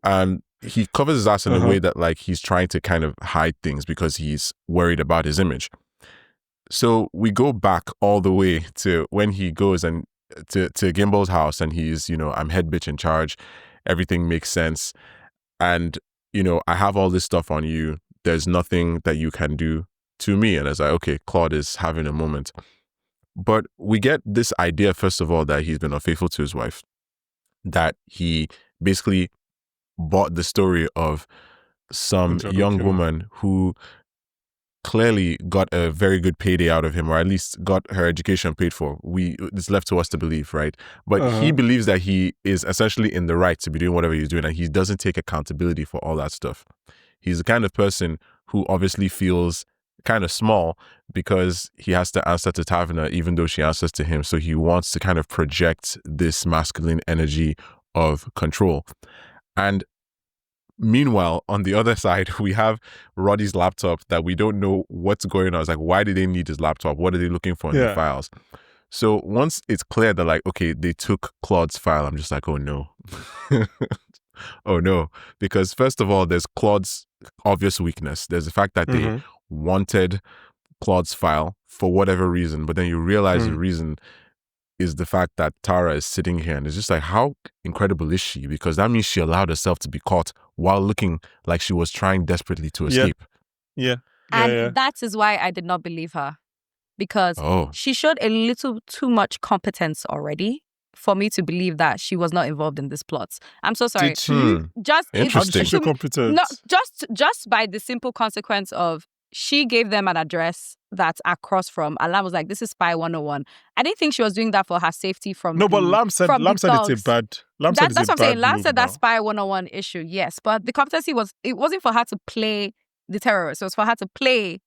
And he covers his ass in a way that like he's trying to kind of hide things because he's worried about his image. So we go back all the way to when he goes and to Gimbel's house, and he's, I'm head bitch in charge. Everything makes sense. And, I have all this stuff on you. There's nothing that you can do to me. And I was like, okay, Claude is having a moment. But we get this idea, first of all, that he's been unfaithful to his wife, that he basically bought the story of some young woman who clearly got a very good payday out of him, or at least got her education paid for. It's left to us to believe, right? But he believes that he is essentially in the right to be doing whatever he's doing, and he doesn't take accountability for all that stuff. He's the kind of person who obviously feels kind of small because he has to answer to Taverna even though she answers to him. So he wants to kind of project this masculine energy of control. And meanwhile, on the other side, we have Roddy's laptop that we don't know what's going on. It's like, why did they need his laptop? What are they looking for in the files? So once it's clear that, like, okay, they took Claude's file, I'm just like, oh no. Oh no. Because first of all, there's Claude's obvious weakness. There's the fact that they wanted Claude's file for whatever reason, but then you realize the reason is the fact that Tara is sitting here, and it's just like, how incredible is she? Because that means she allowed herself to be caught while looking like she was trying desperately to escape. And that is why I did not believe her, because she showed a little too much competence already for me to believe that she was not involved in this plot. I'm so sorry. Did she? Interesting. Competent. No, just by the simple consequence of she gave them an address that's across from, and Lam was like, this is Spy 101. I didn't think she was doing that for her safety from but Lam said it's a bad. That's what I'm saying. Lam said that Spy 101 issue, yes. But the competency it wasn't for her to play the terrorists. It was for her to play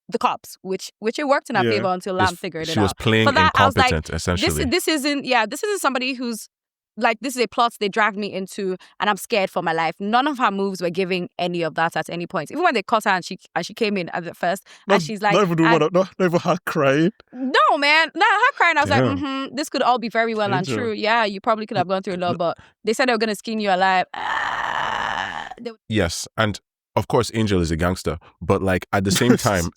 the cops, which it worked in her favor until Lam figured it out. She was playing incompetent, essentially. This isn't somebody who's like, this is a plot they dragged me into and I'm scared for my life. None of her moves were giving any of that at any point. Even when they caught her and she came in at the first, and she's like, not even her crying. No, man, not her crying. I was like, this could all be very well and true. Yeah, you probably could have gone through a lot, but they said they were going to skin you alive. Yes, and of course, Angel is a gangster, but like at the same time,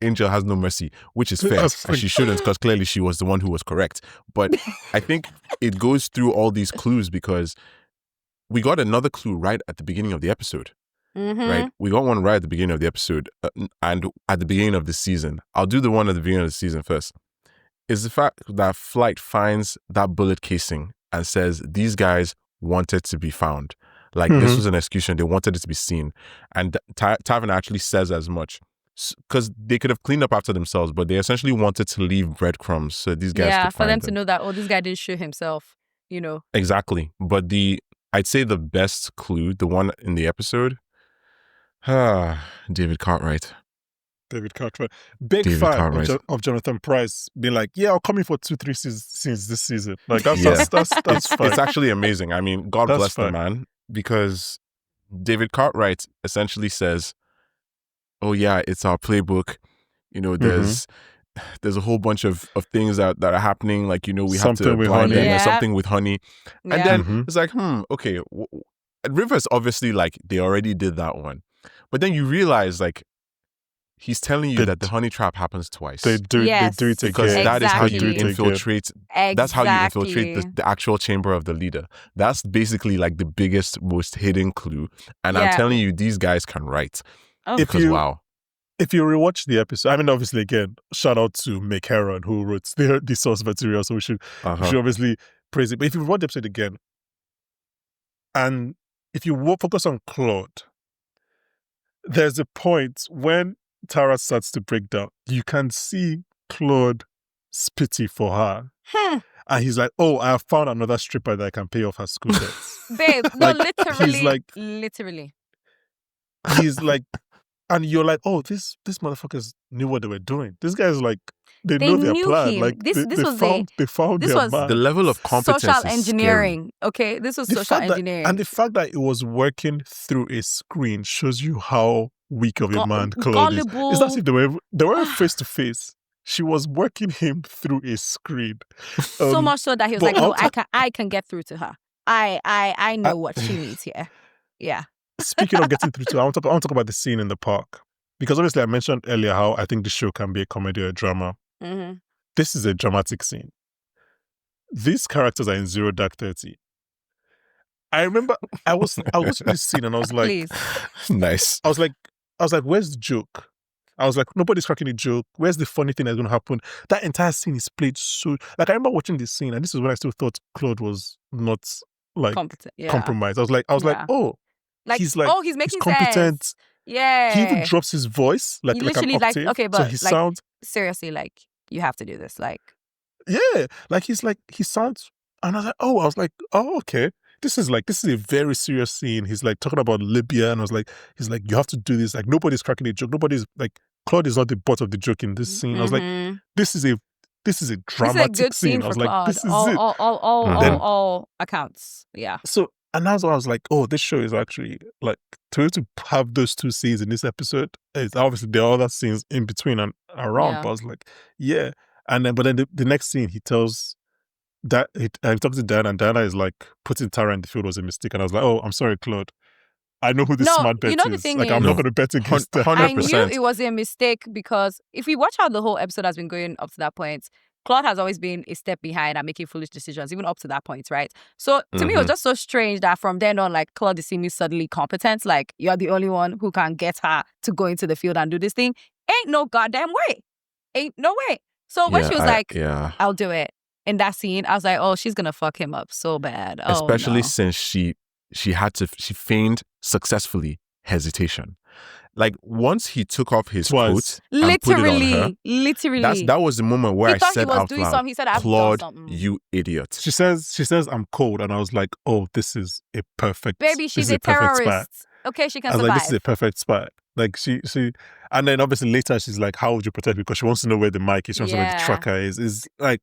Angel has no mercy, which is fair, and she shouldn't, because clearly she was the one who was correct. But I think it goes through all these clues because we got another clue right at the beginning of the episode. Right? We got one right at the beginning of the episode and at the beginning of the season. I'll do the one at the beginning of the season first. Is the fact that Flight finds that bullet casing and says these guys wanted to be found. Like, this was an execution. They wanted it to be seen. And Taverna actually says as much. Because they could have cleaned up after themselves, but they essentially wanted to leave breadcrumbs so these guys could find them. Yeah, for them to know that, this guy didn't shoot himself, Exactly. But I'd say the best clue, the one in the episode, David Cartwright. Big fan of Jonathan Pryce being like, I'll come in for 2-3 scenes this season. Like, that's fine. It's actually amazing. I mean, God bless the man, because David Cartwright essentially says, oh yeah, it's our playbook. There's a whole bunch of things that are happening. Like, we something have to with blind honey. them, something with honey. And then it's like, okay. Rivers, obviously, like, they already did that one. But then you realize, like, he's telling you that the honey trap happens twice. They do it because again. that is how you infiltrate. Exactly. That's how you infiltrate the actual chamber of the leader. That's basically like the biggest, most hidden clue. And I'm telling you, these guys can write. Wow. If you rewatch the episode, I mean, obviously, again, shout out to Mick Heron who wrote the source material, so we should obviously praise it. But if you watch the episode again, and if you focus on Claude, there's a point when Tara starts to break down. You can see Claude's pity for her. And he's like, I have found another stripper that can pay off her school debts. Babe, no, literally. He's like, and you're like, these motherfuckers knew what they were doing. These guys, like, they know their plan. Him. Like, they found their man. The level of competence social is engineering. Scary. Okay, this was social engineering. And the fact that it was working through a screen shows you how weak of a man Claude is. It's as if they were face to face. She was working him through a screen. So much so that he was like, no, I can get through to her. I know what she needs here. Yeah. Speaking of getting through to her, I want to talk about the scene in the park. because obviously I mentioned earlier how I think the show can be a comedy or a drama. Mm-hmm. This is a dramatic scene. These characters are in 0-30. I remember I was watching this scene and I was like, Please. Nice. I was like, where's the joke? I was like, nobody's cracking a joke. Where's the funny thing that's going to happen? That entire scene is played so... Like, I remember watching this scene, and this is when I still thought Claude was not, like, Competent. Yeah. compromised. I was like, Yeah. oh, Like, he's like, he's making competent. sense. Yeah. He even drops his voice, like He an literally, octave. okay, but so he like, sounds... seriously, like, you have to do this. Like, Yeah, like, he sounds... And I was like, oh, okay. This is a very serious scene. He's like talking about Libya, and he's like, you have to do this. Like, nobody's cracking a joke. Nobody's like, Claude is not the butt of the joke in this scene. I was like, this is a dramatic good scene. I was for like, Claude. this is it. All accounts. Yeah. So, and that's why I was like, oh, this show is actually like, to have those two scenes in this episode. It's obviously there are other scenes in between and around, Yeah. but I was like, yeah. And then, but then the next scene, he tells that he talks to Diana, and Diana is like, putting Tara in the field was a mistake. And I was like, oh, I'm sorry, Claude. I know who this smart bet you know the is. thing Like, is- I'm not going to bet against her. 100%. I knew it was a mistake because if we watch how the whole episode has been going up to that point, Claude has always been a step behind and making foolish decisions, even up to that point, right? So to me, it was just so strange that from then on, like, Claude is seeming suddenly competent. Like, you're the only one who can get her to go into the field and do this thing. Ain't no goddamn way. Ain't no way. So when she was like, I'll do it, in that scene, I was like, oh, she's going to fuck him up so bad. Oh, Especially no. since she feigned successfully hesitation. Like, once he took off his Twice. coat and put it on her, Literally. that was the moment where He I thought said he was out doing loud, something. He said, I've Claude, done something. you idiot. She says, I'm cold. And I was like, oh, this is a perfect... Baby, this she's is a perfect spy. terrorist. Okay, she can I was survive. like, this is a perfect spy. Like, she... And then obviously later she's like, how would you protect me? Because she wants to know where the mic is. She wants to know where the tracker is. Is like...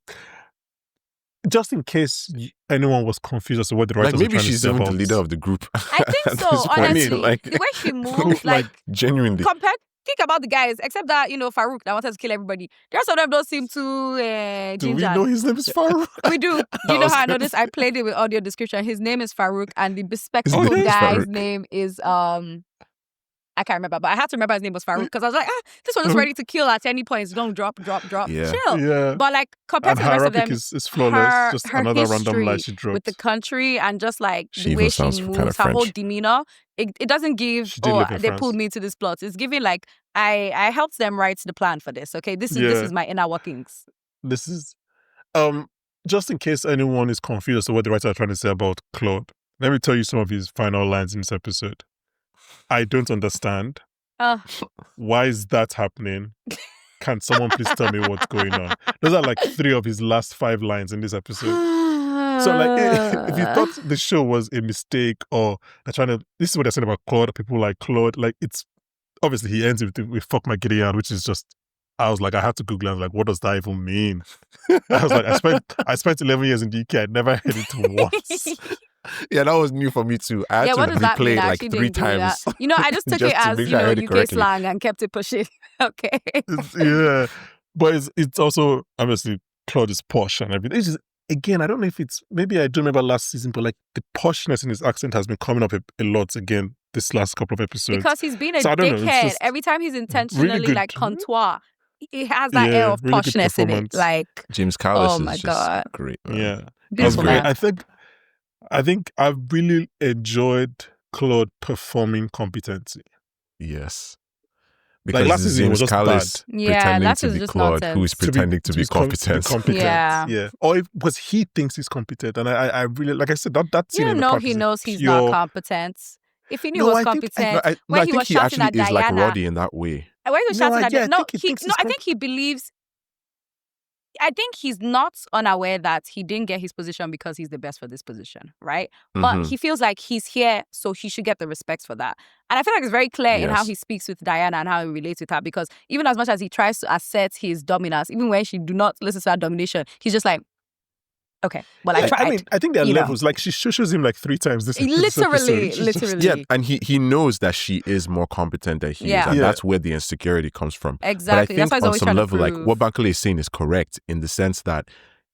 Just in case anyone was confused as to what the writers Like, maybe were trying she's to say even about... the leader of the group. I think At so, this point. honestly. Like, The way she moves, like genuinely. think about the guys, except that, Farouk that wanted to kill everybody. The rest of them don't seem too Do we ginger. know his name is Farouk? We do. Do you know how I know this? I played it with audio description. His name is Farouk, and the bespectacled His name is guy's Farouk. name is I can't remember, but I had to remember his name was Farouk because I was like, this one is ready to kill at any point. It's going drop. Yeah. Chill. Yeah. But like compared And to the her rest of them, epic is flawless. Just her another random lie history she dropped. with the country and just like She the even way she sounds moves, kind of her whole French. demeanor, it doesn't give, She did live in they France. pulled me to this plot. It's giving like, I helped them write the plan for this. Okay, this is my inner workings. This is... Just in case anyone is confused as to what the writers are trying to say about Claude, let me tell you some of his final lines in this episode. I don't understand. Why is that happening? Can someone please tell me what's going on? Those are like 3 of his last 5 lines in this episode. So like, if you thought the show was a mistake or they're trying to... This is what they're saying about Claude. People like Claude. Like, it's... Obviously, he ends with fuck my Gideon, which is just... I was like, I had to Google it. I was like, what does that even mean? I was like, I spent 11 years in the UK. I never heard it once. Yeah, that was new for me too. I had what to does that replay mean? it I like actually 3 didn't do that. times. I just took Just it to as, make sure I heard it UK correctly. slang and kept it pushing. Okay. Yeah. But it's also, obviously, Claude is posh and everything. It's just, again, I don't know if it's... Maybe I do remember last season, but like the poshness in his accent has been coming up a lot again this last couple of episodes. Because he's been a So I don't know, it's dickhead. just Every time he's intentionally good. like contour, he has that air of really good poshness in it. performance. Like, James Callis oh is my just God. great. Man. Yeah. That's beautiful great. man. I think I've really enjoyed Claude performing competency. Yes. Like, Because last season was James just Callis Yeah, pretending last to is be just Claude, nonsense. who is pretending to be competent. Yeah. Yeah. Or because he thinks he's competent. And I really, like I said, that scene You in the know park he is knows he's pure... not competent. If he knew No, he was I think- competent, I when he think was he shouting actually at is like Diana, Roddy in that way. when he was No, shouting I- at yeah, I no, think he thinks he's I think he believes. I think he's not unaware that he didn't get his position because he's the best for this position, right? But Mhm. he feels like he's here, so he should get the respect for that. And I feel like it's very clear in how Yes. he speaks with Diana and how he relates with her, because even as much as he tries to assert his dominance, even when she do not listen to that domination, he's just like, okay, well, I tried. I mean, I think there are you know. levels. Like, she shows him like 3 times this Literally, episode. She's just- literally. Yeah, and he knows that she is more competent than he is, Yeah. and Yeah. that's where the insecurity comes from. Exactly. But I That's think why he's on always some trying level, to like prove. what Bankole is saying is correct in the sense that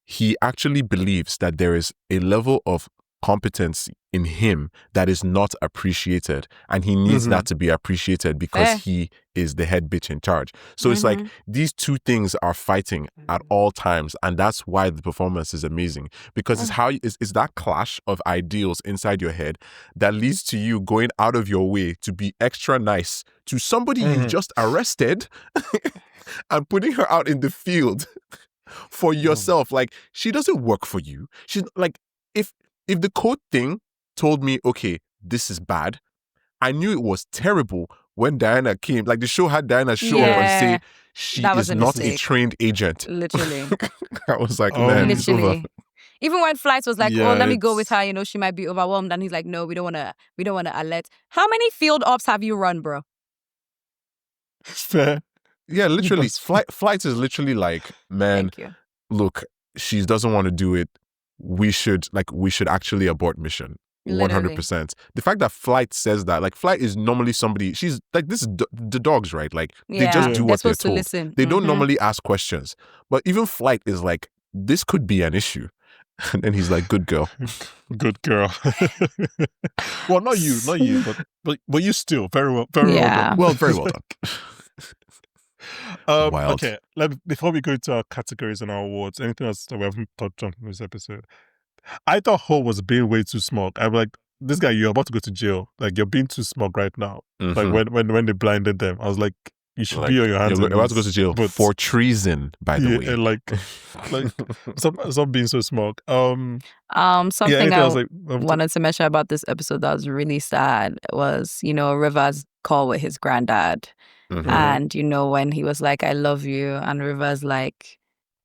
he actually believes that there is a level of competence in him that is not appreciated, and he needs that to be appreciated because he is the head bitch in charge. So it's like these two things are fighting at all times, and that's why the performance is amazing, because it's that clash of ideals inside your head that leads to you going out of your way to be extra nice to somebody you've just arrested and putting her out in the field for yourself. Like, she doesn't work for you. She's like, if the code thing told me, okay, this is bad, I knew it was terrible when Diana came. Like, the show had Diana show up and say she is not a trained agent. Literally. I was like, man, it's over. Even when Flights was like, oh, let me go with her, you know, she might be overwhelmed. And he's like, no, we don't want to alert. How many field ops have you run, bro? Fair. Yeah, literally. Flights is literally like, man, look, she doesn't want to do it. We should actually abort mission. 100%. The fact that Flight says that, like, Flight is normally somebody, she's like, this is the dogs, right? Like, they just do what they're told. Listen. They don't normally ask questions. But even Flight is like, this could be an issue. And then he's like, good girl. Good girl. Well, not you, but you still. Very well done. Well, very well done. Wild. Okay, before we go into our categories and our awards, anything else that we haven't touched on in this episode? I thought Ho was being way too smug. I'm like, this guy, you're about to go to jail. Like, you're being too smug right now. Like, when they blinded them, I was like, you should be on your hands. You're about to go to jail for treason, by the way. And like stop being so smug. Something I wanted to mention about this episode that was really sad was, you know, River's call with his granddad. And, you know, when he was like, I love you, and River's like,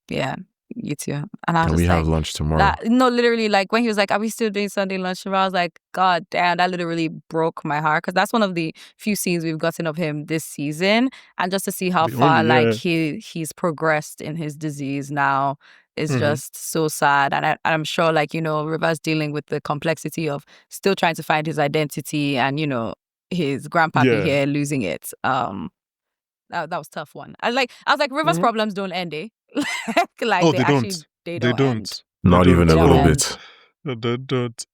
yeah, you too. And I was Can just we like, have lunch tomorrow? Literally, like, when he was like, are we still doing Sunday lunch tomorrow? I was like, God damn, that literally broke my heart, because that's one of the few scenes we've gotten of him this season. And just to see how far like he's progressed in his disease now is just so sad. And I'm sure, like, you know, River's dealing with the complexity of still trying to find his identity, and, you know, his grandpappy here losing it. That was a tough one. I was like, River's problems don't end, eh? Like, they don't. End. Not even a little bit. They don't.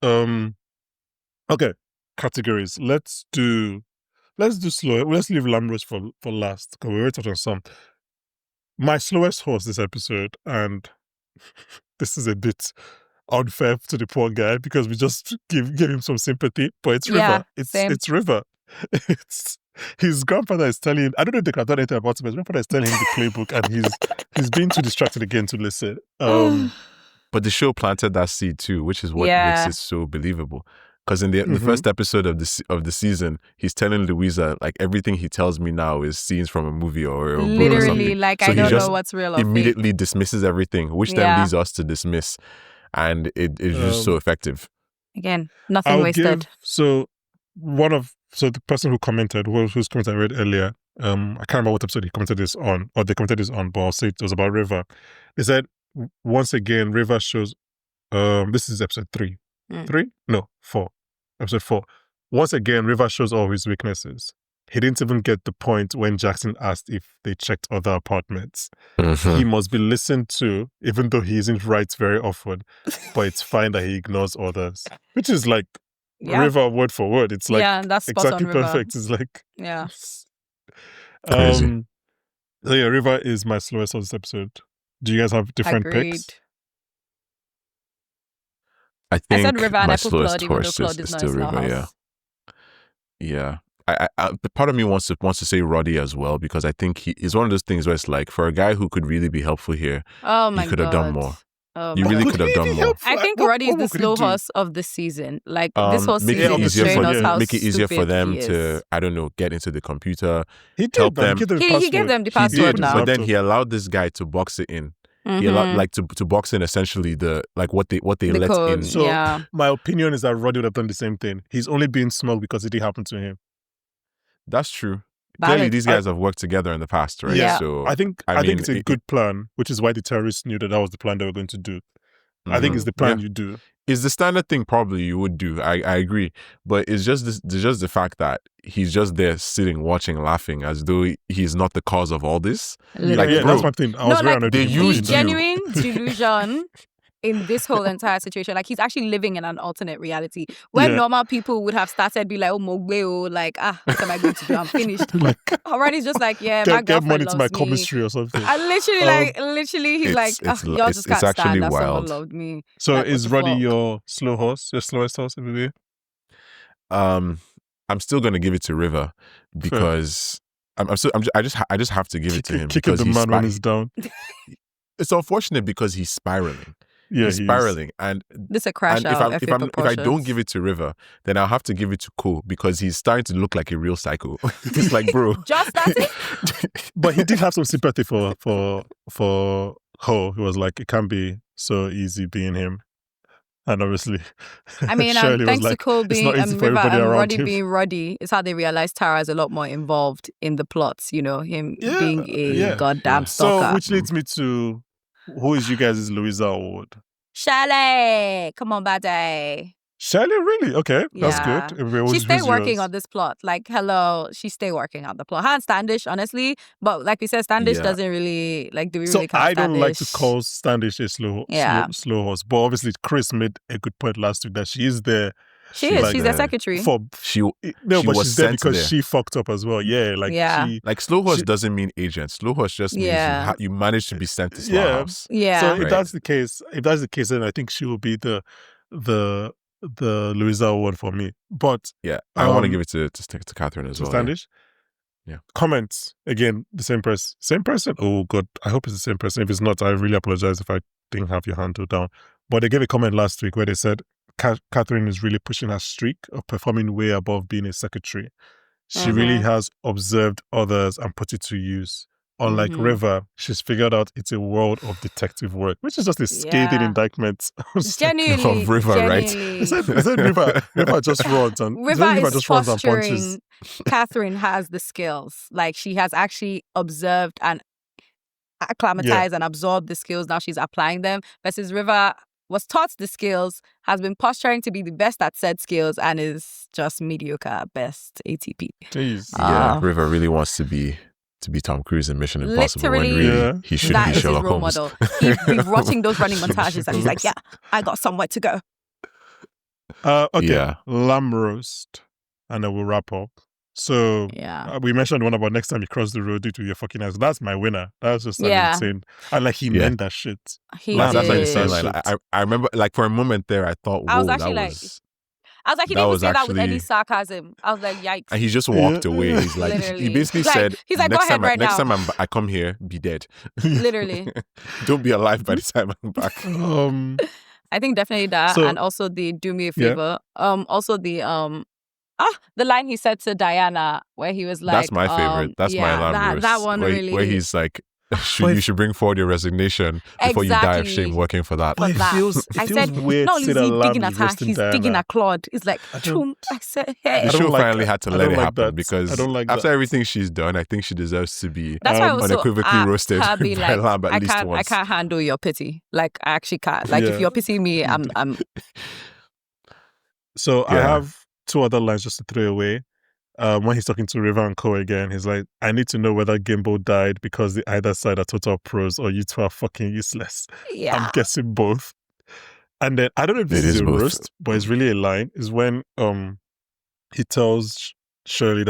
Okay, categories. Let's do slow. Let's leave Lamros for last, because we already touched on some. My slowest horse this episode, and this is a bit unfair to the poor guy because we just give him some sympathy, but it's River. It's River. It's his grandfather is telling him, I don't know if they can have done anything about it, but his grandfather is telling him the playbook, and he's being too distracted again to listen. But the show planted that seed too, which is what makes it so believable. Because in the first episode of the season, he's telling Louisa, like, everything he tells me now is scenes from a movie or a book or something. Like, so I don't know what's real or immediately dismisses everthing, which then leads us to dismiss. And it's just so effective. Again, nothing wasted. The person who commented, whose comment I read earlier, I can't remember what episode he commented this on, or they commented this on, but I'll say it was about River. They said, once again, River shows, this is episode 3. 3? No, 4. Episode 4. Once again, River shows all his weaknesses. He didn't even get the point when Jackson asked if they checked other apartments. He must be listened to, even though he isn't right very often, but it's fine that he ignores others. Which is like, River word for word. It's like that's exactly on perfect. It's like crazy. So yeah, River is my slowest on this episode. Do you guys have different picks? I think said River, my and slowest Claude, horse is still River. Yeah. I part of me wants to say Roddy as well, because I think he's one of those things where it's like, for a guy who could really be helpful here, he could have done more. You really could have done more. I think Roddy is the slow horse of the season. Like, this whole season is showing us how make it easier for them to, I don't know, get into the computer. He did help them. He gave them the password now. But then he allowed this guy to box it in. He allowed, like, to box in essentially what they let code, in. So my opinion is that Roddy would have done the same thing. He's only being smug because it didn't happen to him. That's true. Clearly, these guys have worked together in the past, right? Yeah. So I think it's a good plan, which is why the terrorists knew that was the plan they were going to do. I think it's the plan you do. It's the standard thing probably you would do. I agree. But it's just the fact that he's just there sitting, watching, laughing as though he's not the cause of all this. Literally. Like, that's my thing. I was very annoyed. His genuine delusion in this whole entire situation. Like, he's actually living in an alternate reality where normal people would have started be like, oh, Mogweo, like, what am I going to do? I'm finished. Like, Already's just like, yeah, my get girlfriend money to loves my me. commissary or something. I literally, he's like, y'all just can't stand that someone loved me. So like, is Roddy your slow horse, your slowest horse, Ebube? I'm still going to give it to River because I just have to give it to him because the man when he's down. It's unfortunate because he's spiraling. Yeah, he's spiraling, and this is a crash out. If I don't give it to River, then I'll have to give it to Cole because he's starting to look like a real psycho. It's like, bro, just that's it. But he did have some sympathy for Ho. He was like, it can't be so easy being him. And obviously, I mean, thanks to Cole being River and Roddy being Roddy, it's how they realized Tara is a lot more involved in the plots, you know, him being a goddamn stalker. So, which leads me to, who is you guys' Louisa Award? Shelley! Come on, bad day. Shelley, really? Okay, that's good. She stayed working on this plot. Like, hello, she stayed working on the plot. Her and Standish, honestly. But like we said, Standish doesn't really, like, do we really count I don't Standish? like to call Standish a slow horse. But obviously, Chris made a good point last week that she is there. She's their secretary. But she's there because she fucked up as well. Yeah, like slow horse doesn't mean agent. Slow horse just means you managed to be sent to slaughterhouse. Yeah. So if that's the case, then I think she will be the Louisa Award for me. But I want to give it to Catherine as well. Standish? Yeah. Comments again, the same person. Oh God, I hope it's the same person. If it's not, I really apologize if I didn't have your handle down. But they gave a comment last week where they said Catherine is really pushing her streak of performing way above being a secretary. She really has observed others and put it to use. Unlike River, she's figured out it's a world of detective work, which is just a scathing indictment. Genuinely, of River, right? They said River just runs and River just runs and punches. Catherine has the skills. Like, she has actually observed and acclimatized and absorbed the skills. Now she's applying them. Versus River was taught the skills, has been posturing to be the best at said skills, and is just mediocre at best. ATP. Jeez. River really wants to be Tom Cruise in Mission Impossible when really he should be Sherlock Holmes. Model. He'd be watching those running montages and he's like, yeah, I got somewhere to go. Okay, lamb roast, and then we'll wrap up. So we mentioned one about next time you cross the road, do it with your fucking eyes. That's my winner. That's just insane. And like he meant that shit. That's like I remember, like for a moment there, I thought, whoa, I was like, he didn't even say that with any sarcasm. I was like, yikes. And he just walked away. He's like, he basically said, he's like, go ahead right now. Next time I come here, be dead. Literally. Don't be alive by the time I'm back. I think definitely that. And also the do me a favor. Also the line he said to Diana where he was like, that's my favorite. That's my lamb roast. That one really. Where he's like, you should bring forward your resignation before you die of shame working for that. But it feels weird. Not only is he digging at her, he's digging at Claude. It's like, I said, hey. The show finally had to let it happen because after everything she's done, I think she deserves to be unequivocally roasted by lamb at least once. I can't handle your pity. Like, I actually can't. Like, if you're pitying me, I'm... So I have two other lines just to throw away. When he's talking to River and Co again, he's like, I need to know whether Gimbo died because the either side are total pros or you two are fucking useless. Yeah. I'm guessing both. And then, I don't know if this is a roast, but it's really a line, is when he tells Shirley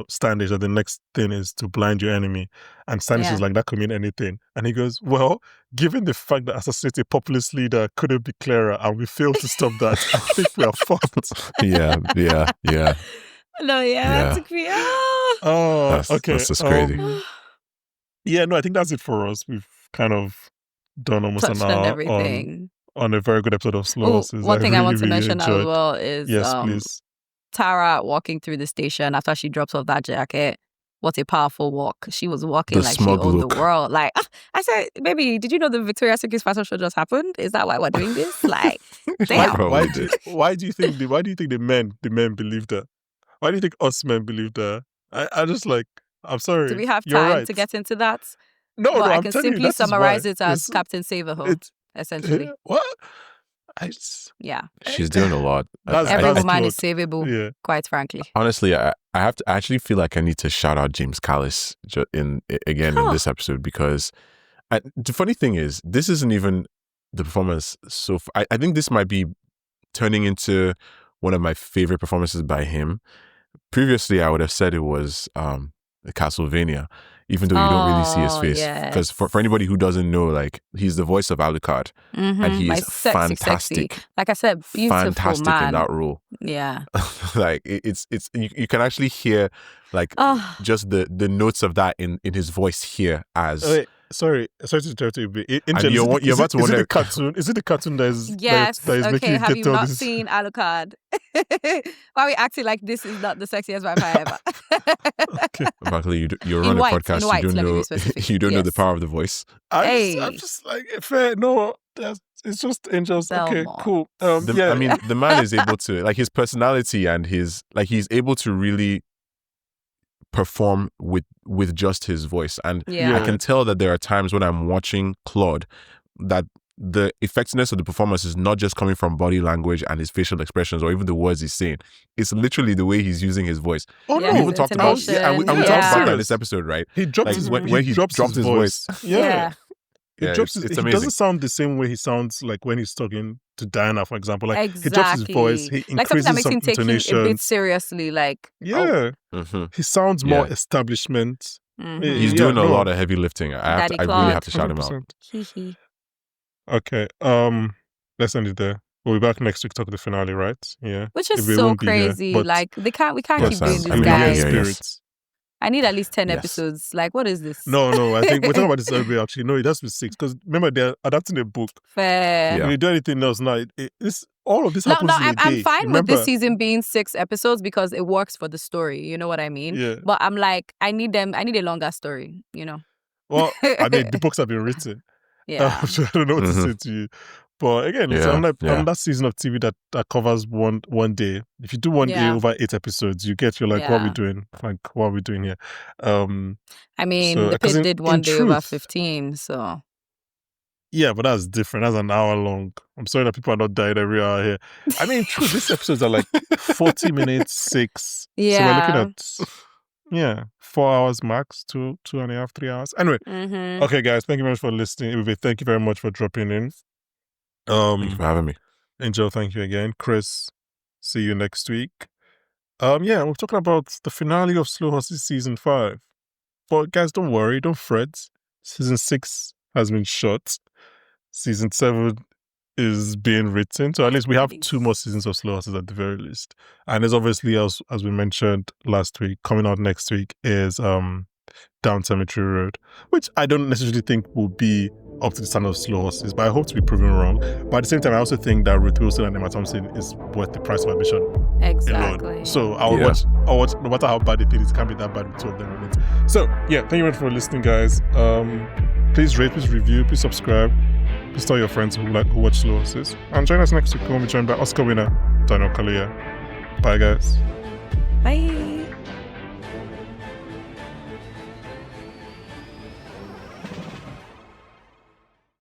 Standish that the next thing is to blind your enemy. And Standish is like, that could mean anything. And he goes, well, given the fact that assassinating a populist leader couldn't be clearer and we failed to stop that, I think we are fucked. Yeah. No, that took me okay. That's just crazy. I think that's it for us. We've kind of done almost an hour everything. On a very good episode of Slow Horses. One thing I want to mention as well is please. Tara walking through the station after she drops off that jacket. What a powerful walk. She was walking like she owned the world. Like, I said, baby, did you know the Victoria's Secret fashion show just happened? Is that why we're doing this? Like, damn. Why do you think the men believed her? Why do you think us men believed her? I just like, I'm sorry. Do we have time to get into that? No, I can simply summarize it as Captain Save-A-Ho, essentially. What? She's doing a lot. Every woman is savable, quite frankly. Honestly, I actually feel like I need to shout out James Callis in this episode because the funny thing is, this isn't even the performance. So I think this might be turning into one of my favorite performances by him. Previously, I would have said it was Castlevania, even though you don't really see his face. Because for anybody who doesn't know, like, he's the voice of Alucard, and he is fantastic. Sexy. Like I said, beautiful fantastic man. in that role. Yeah. Like it's you can actually hear like just the notes of that in his voice here as. Wait, sorry to interrupt you. You're about to wonder. Is it the cartoon that is yes? that is making you have get you all not this? seen Alucard? Why are we acting like this is not the sexiest vampire ever? Okay. Bankole, you're on a podcast. You don't know the power of the voice. I'm just like, fair. No, it's just angels. Okay, cool. I mean, the man is able to, like, his personality and he's able to really perform with just his voice. And I can tell that there are times when I'm watching Claude that the effectiveness of the performance is not just coming from body language and his facial expressions or even the words he's saying. It's literally the way he's using his voice. Oh, we even talked about we talked about that in this episode, right? He drops like when he dropped his voice. Yeah. He amazing. doesn't sound the same way he sounds like when he's talking to Diana, for example. Like exactly. He drops his voice, he increases that makes some him take intonation. a bit seriously. Like he sounds more establishment. He's doing a lot of heavy lifting. I really have to shout him out. Okay, let's end it there. We'll be back next week to talk the finale, right? Yeah, which is so crazy. Here, like we can't keep doing this, guys. Spirits. I need at least 10 episodes. Like, what is this? No. I think we're talking about this every actually. No, it has to be 6 because remember they're adapting a book. Fair. When you do anything else now, all of this happens in a day. I'm fine with this season being 6 episodes because it works for the story. You know what I mean? Yeah. But I'm like, I need a longer story. You know. Well, I mean, the books have been written. Yeah. So I don't know what to say to you. But again, it's another season of TV that covers one day. If you do one day over 8 episodes, you're like, what are we doing? Like, what are we doing here? I mean, the Pit did one day over 15, so. Yeah, but that's different. That's an hour long. I'm sorry that people are not dying every hour here. I mean, true, these episodes are like 40 minutes, 6. Yeah. So we're looking at 4 hours max, 2.5, 3 hours. Anyway, okay, guys, thank you very much for listening. Ebube, thank you very much for dropping in. Thank you for having me. Angel, thank you again. Chris, see you next week. We're talking about the finale of Slow Horses season 5. But guys, don't worry, don't fret. Season 6 has been shot. Season 7 is being written. So at least we have 2 more seasons of Slow Horses at the very least. And there's obviously, as we mentioned last week, coming out next week is Down Cemetery Road, which I don't necessarily think will be up to the standard of Slow Horses, but I hope to be proven wrong. But at the same time, I also think that Ruth Wilson and Emma Thompson is worth the price of admission. Exactly. Alone. So I'll watch, no matter how bad it is, it can't be that bad with 2 of them in it. So thank you very much for listening, guys. Please rate, please review, please subscribe. Please tell your friends who watch Slow Horses. And join us next week when we join by Oscar winner, Daniel Kaluuya. Bye, guys. Bye.